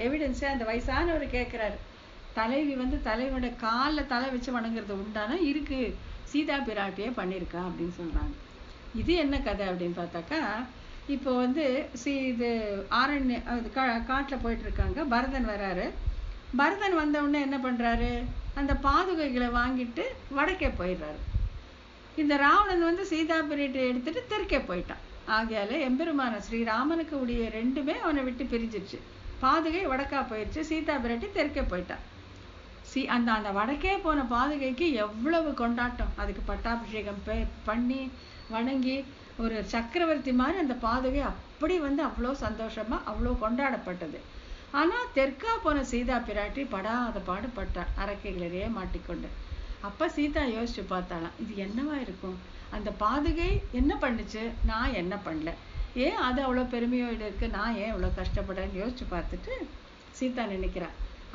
எவிடன்ஸே. அந்த வயசானவர் கேட்கிறாரு, தலைவி வந்து தலைவனோட காலில் தலை வச்சு வணங்குறது உண்டானா இருக்கு, சீதா பிராட்டியே பண்ணியிருக்கா அப்படின்னு சொல்றாங்க. இது என்ன கதை அப்படின்னு பார்த்தாக்கா, இப்போ வந்து இது காட்டில் போயிட்டு இருக்காங்க. பரதன் வராரு. பரதன் வந்த உடனே என்ன பண்றாரு, அந்த பாதுகைகளை வாங்கிட்டு வடக்கே போயிடுறாரு. இந்த ராவணன் வந்து சீதா பிராட்டியை எடுத்துட்டு தெற்கே போயிட்டான். ஆகையால எம்பெருமான ஸ்ரீராமனுக்கு உடைய ரெண்டுமே அவனை விட்டு பிரிஞ்சிருச்சு. பாதுகை வடக்கா போயிடுச்சு, சீதா பிராட்டி தெற்கே போயிட்டான். அந்த வடக்கே போன பாதுகைக்கு எவ்வளவு கொண்டாட்டம். அதுக்கு பட்டாபிஷேகம் பண்ணி வணங்கி ஒரு சக்கரவர்த்தி மாதிரி அந்த பாதுகை அப்படி வந்து அவ்வளோ சந்தோஷமா அவ்வளோ கொண்டாடப்பட்டது. ஆனா தெற்கா போன சீதா பிராட்டி படாத பாடுபட்டார், அரக்கைகளிலேயே மாட்டிக்கொண்டு. அப்ப சீதா யோசிச்சு பார்த்தாலாம், இது என்னவா இருக்கும், அந்த பாதுகை என்ன பண்ணுச்சு, நான் என்ன பண்ணல, ஏன் அது அவ்வளோ பெருமையோடு இருக்கு, நான் ஏன் இவ்வளோ கஷ்டப்படுறேன்னு யோசிச்சு பார்த்துட்டு சீதா நினைக்கிறா,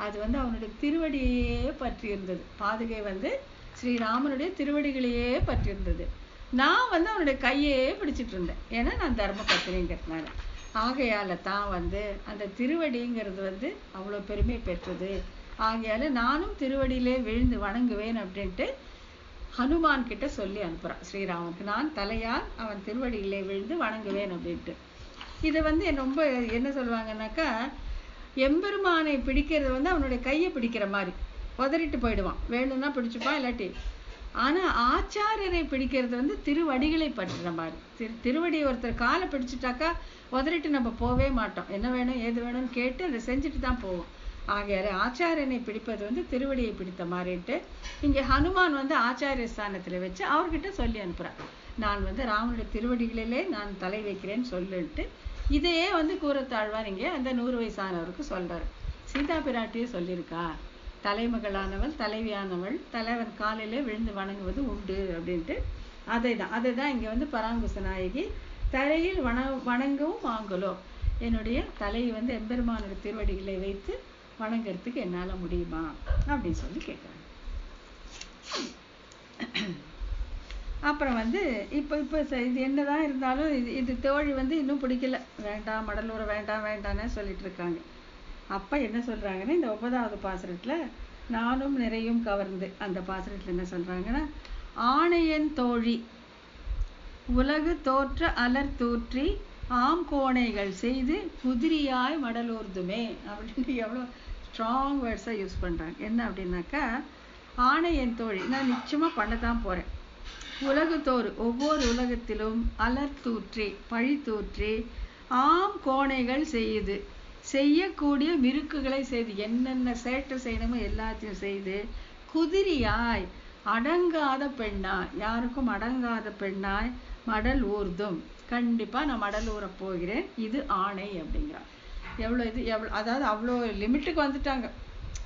அது வந்து அவனுடைய திருவடியே பற்றி இருந்தது. பாதுகை வந்து ஸ்ரீராமனுடைய திருவடிகளையே பற்றி இருந்தது. நான் வந்து அவனுடைய கையே பிடிச்சிட்டு இருந்தேன், ஏன்னா நான் தர்ம பத்தினிங்கிறதுனால. ஆகையால தான் வந்து அந்த திருவடிங்கிறது வந்து அவ்வளோ பெருமை பெற்றது. ஆகையால நானும் திருவடியிலே விழுந்து வணங்குவேன் அப்படின்ட்டு ஹனுமான் கிட்ட சொல்லி அனுப்புறான் ஸ்ரீராமனுக்கு, நான் தலையால் அவன் திருவடியிலே விழுந்து வணங்குவேன் அப்படின்ட்டு. இதை வந்து ரொம்ப என்ன சொல்லுவாங்கன்னாக்கா, எம்பெருமானை பிடிக்கிறது வந்து அவனுடைய கையை பிடிக்கிற மாதிரி உதறிட்டு போயிடுவான், வேணும்னா பிடிச்சுப்பான் இல்லாட்டி. ஆனா ஆச்சாரியரை பிடிக்கிறது வந்து திருவடிகளை பற்றுற மாதிரி. திருவடியை ஒருத்தர் காலை பிடிச்சிட்டாக்கா உதறிட்டு நம்ம போவே மாட்டோம், என்ன வேணும் ஏது வேணும்னு கேட்டு அதை செஞ்சுட்டு தான் போவோம். ஆகையால ஆச்சாரியனை பிடிப்பது வந்து திருவடியை பிடித்த மாதிரிட்டு இங்கே ஹனுமான் வந்து ஆச்சாரிய ஸ்தானத்துல வச்சு அவர்கிட்ட சொல்லி அனுப்புறான், நான் வந்து ராமனுடைய திருவடிகளிலே நான் தலை வைக்கிறேன்னு சொல்லிட்டு. இதையே வந்து கூரத்தாழ்வார் இங்கே அந்த 100 வயசானவருக்கு சொல்றாரு. சீதா பிராட்டியே சொல்லியிருக்கா, தலைமகளானவள் தலைவியானவள் தலைவன் காலையிலே விழுந்து வணங்குவது உண்டு அப்படின்ட்டு. அதை தான் இங்கே வந்து பராங்குச நாயகி தரையில் வணங்கவும் வாங்கலோ, என்னுடைய தலையை வந்து எம்பெருமானுடைய திருவடிகளை வைத்து வணங்குறதுக்கு என்னால முடியுமா அப்படின்னு சொல்லி கேட்குறாங்க. அப்புறம் வந்து இப்போ இது என்னதான் இருந்தாலும் இது தோழி வந்து இன்னும் பிடிக்கல, வேண்டாம் மடலூரை வேண்டான்னு சொல்லிட்டு இருக்காங்க. அப்ப என்ன சொல்றாங்கன்னா, இந்த 9வது பாசுரத்துல நானும் நிறையும் கவர்ந்து அந்த பாசுரத்துல என்ன சொல்றாங்கன்னா, ஆணையன் தோழி உலகு தோற்ற அலர் தூற்றி ஆம் கோணைகள் செய்து குதிரியாய் மடலூர்துமே அப்படின்னு எவ்வளோ ஸ்ட்ராங் வேர்ட்ஸாக யூஸ் பண்ணுறாங்க. என்ன அப்படின்னாக்கா, ஆணையன் தோழி நான் நிச்சயமா பண்ணத்தான் போறேன். உலகு தோறு ஒவ்வொரு உலகத்திலும் அலர் தூற்றி பழி தூற்றி ஆம் கோணைகள் செய்து செய்யக்கூடிய மிருக்குகளை செய்து என்னென்ன சேட்டை செய்யணுமோ எல்லாத்தையும் செய்து குதிரியாய் அடங்காத பெண்ணாய், யாருக்கும் அடங்காத பெண்ணாய் மடல் ஊர்தும், கண்டிப்பா நான் மடல் ஊற போகிறேன், இது ஆணை அப்படிங்கிறார். அதாவது அவ்வளோ லிமிட்டுக்கு வந்துட்டாங்க,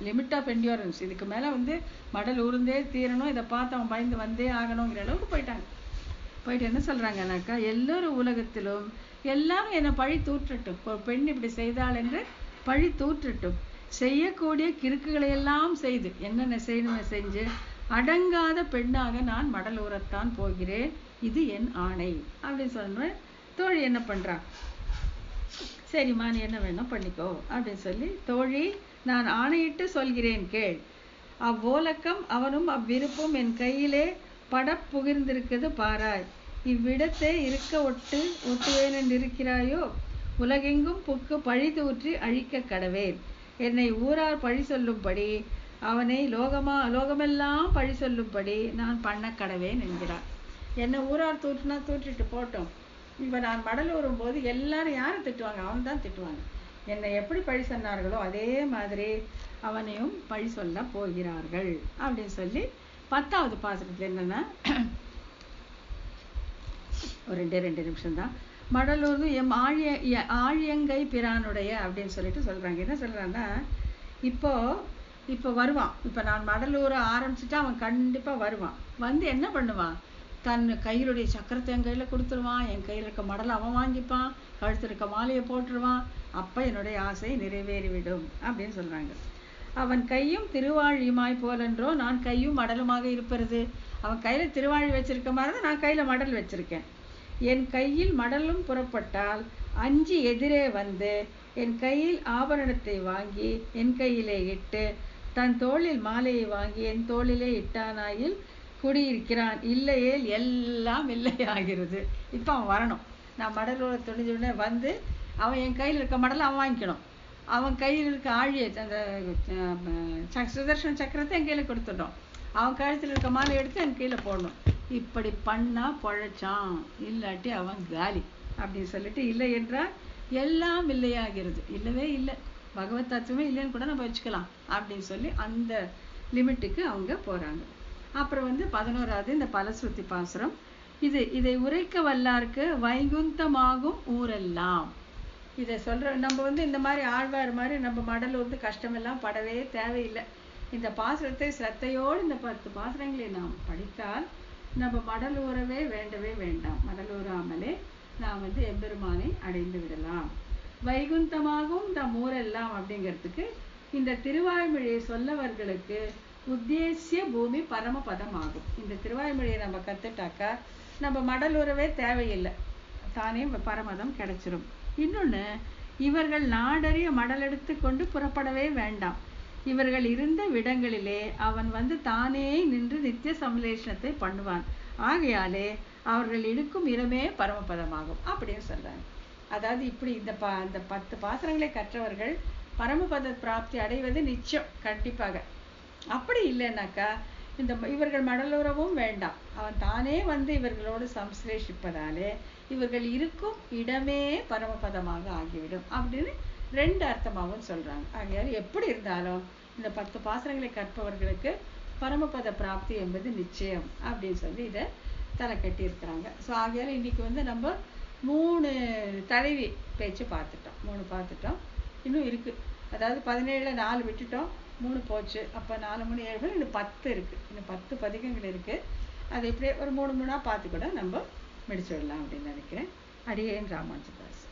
லிமிட் ஆஃப் என்டியூரன்ஸ். இதுக்கு மேல வந்து மடல் ஊர்ந்தே தீரணும், இதை பார்த்து அவன் பயந்து வந்தே ஆகணுங்கிற அளவுக்கு போயிட்டாங்க. போயிட்டு என்ன சொல்றாங்கன்னாக்கா, எல்லோரும் உலகத்திலும் எல்லாரும் என்னை பழி தூற்றட்டும், ஒரு பெண் இப்படி செய்தாள் என்று பழி தூற்றட்டும், செய்யக்கூடிய கிறுக்குகளை எல்லாம் செய்து என்னென்ன செய்யணும்னு செஞ்சு அடங்காத பெண்ணாக நான் மடல் ஊறத்தான் போகிறேன், இது என் ஆணை அப்படின்னு சொன்ன தோழி என்ன பண்றா, சரிம்மா நீ என்ன வேணும் பண்ணிக்கோ அப்படின்னு சொல்லி, தோழி நான் ஆணையிட்டு சொல்கிறேன் கேள், அவ்வோலக்கம் அவனும் அவ்விருப்பும் என் கையிலே படப்புகிர்ந்திருக்குது பாராய், இவ்விடத்தை இருக்க ஒட்டுவேன் என்று இருக்கிறாயோ, உலகெங்கும் புக்கு பழி தூற்றி அழிக்க கடவேன், என்னை ஊரார் பழி சொல்லும்படி அவனை லோகமெல்லாம் பழி சொல்லும்படி நான் பண்ண கடவேன் என்கிறார். என்னை ஊரார் தூற்றுனா தூற்றிட்டு போட்டோம். இப்போ நான் மடல் வரும்போது எல்லாரும் யாரை திட்டுவாங்க? அவன் தான் திட்டுவாங்க. என்னை எப்படி பழி சொன்னார்களோ அதே மாதிரி அவனையும் பழி சொல்ல போகிறார்கள் அப்படின்னு சொல்லி 10வது பாசுரத்தில் என்னன்னா, ஒரு 2 நிமிஷம் தான். மடலூர் எம் ஆழியங்கை பிரானுடைய அப்படின்னு சொல்லிட்டு சொல்றாங்க. என்ன சொல்றாங்கன்னா, இப்போ வருவான். இப்போ நான் மடலூரை ஆரம்பிச்சுட்டா அவன் கண்டிப்பா வருவான். வந்து என்ன பண்ணுவான்? தன் கையிலுடைய சக்கரத்தை என் கையில் கொடுத்துருவான். என் கையில் இருக்க மடலை அவன் வாங்கிப்பான். கழுத்து இருக்க மாலையை போட்டுருவான். அப்போ என்னுடைய ஆசை நிறைவேறிவிடும் அப்படின்னு சொல்றாங்க. அவன் கையும் திருவாழியுமாய் போலன்றோ நான் கையும் மடலுமாக இருப்பது. அவன் கையில திருவாழி வச்சிருக்க மாதிரி தான் நான் கையில மடல் வச்சிருக்கேன். என் கையில் மடலும் புறப்பட்டால் அஞ்சி எதிரே வந்து என் கையில் ஆபரணத்தை வாங்கி என் கையிலே இட்டு தன் தோளில் மாலையை வாங்கி என் தோளிலே இட்டானாயில் குடியிருக்கிறான். இல்லையேல் எல்லாம் இல்லையாகிறது. இப்போ அவன் வரணும். நான் மடலோட துணிஞ்சுடனே வந்து அவன் என் கையில் இருக்க மடலை அவன் வாங்கிக்கணும். அவன் கையில் இருக்க ஆழியை அந்த சுதர்ஷன சக்கரத்தை என் கையில் கொடுத்துட்டோம். அவன் கழுத்தில் இருக்க மாலை எடுத்து என் கையில் போடணும். இப்படி பண்ணா பொழைச்சான், இல்லாட்டி அவன் காலி அப்படின்னு சொல்லிட்டு, இல்லை என்றால் எல்லாம் இல்லையாகிறது. இல்லவே இல்லை, பகவத் தத்துவமே இல்லைன்னு கூட நம்ம வச்சுக்கலாம் அப்படின்னு சொல்லி அந்த லிமிட்டுக்கு அவங்க போறாங்க. அப்புறம் 11வது இந்த பலஸ்ருதி பாசுரம். இதை உரைக்க வல்லாருக்கு வைகுந்தமாகும் ஊரெல்லாம். இதை சொல்ற நம்ம இந்த மாதிரி ஆழ்வார் மாதிரி நம்ம மடலூர் கஷ்டமெல்லாம் படவே தேவையில்லை. இந்த பாசுரத்தை சிரத்தையோடு இந்த 10 பாசுரங்களை நாம் படித்தால் நம்ம மடலூரவே வேண்டவே வேண்டாம். மடலூராமலே நாம் எம்பெருமானை அடைந்து விடலாம். வைகுந்தமாகவும் தம் ஊரெல்லாம் அப்படிங்கிறதுக்கு இந்த திருவாய்மொழியை சொல்லவர்களுக்கு உத்தேசிய பூமி பரமபதம் ஆகும். இந்த திருவாய்மொழியை நம்ம கத்துட்டாக்கா நம்ம மடலுறவே தேவையில்லை, தானே பரமதம் கிடைச்சிரும். இன்னொன்று, இவர்கள் நாடறிய மடல் எடுத்து கொண்டு புறப்படவே வேண்டாம். இவர்கள் இருந்த விடங்களிலே அவன் தானே நின்று நித்திய சம்லேஷனத்தை பண்ணுவான். ஆகையாலே அவர்கள் இருக்கும் இடமே பரமபதமாகும் அப்படின்னு சொல்றாங்க. அதாவது இப்படி இந்த 10 பாசுரங்களை கற்றவர்கள் பரமபத பிராப்தி அடைவது நிச்சயம், கண்டிப்பாக. அப்படி இல்லைன்னாக்கா இவர்கள் மடலுறவும் வேண்டாம், அவன் தானே இவர்களோடு சம்ஸ்லேஷிப்பதாலே இவர்கள் இருக்கும் இடமே பரமபதமாக ஆகிவிடும் அப்படின்னு 2 அர்த்தமாகவும் சொல்றாங்க. ஆகையால் எப்படி இருந்தாலும் இந்த 10 பாசுரங்களை கற்பவர்களுக்கு பரமபத பிராப்தி என்பது நிச்சயம் அப்படின்னு சொல்லி இதை தலை கட்டி இருக்கிறாங்க. ஸோ ஆகையால் இன்னைக்கு நம்ம 3 தலைவி பேச்சு பார்த்துட்டோம், 3 பார்த்துட்டோம். இன்னும் இருக்கு, அதாவது 17ல் 4 விட்டுட்டோம், 3 போச்சு. அப்போ 4 3 7 இன்னும் 10 இருக்கு, இன்னும் 10 பதிகங்கள் இருக்கு. அதை இப்படியே ஒரு 3 3 பார்த்து கூட நம்ம முடிச்சு விடலாம் அப்படின்னு நினைக்கிறேன். அடியேன் ராமானுஜதாஸ்.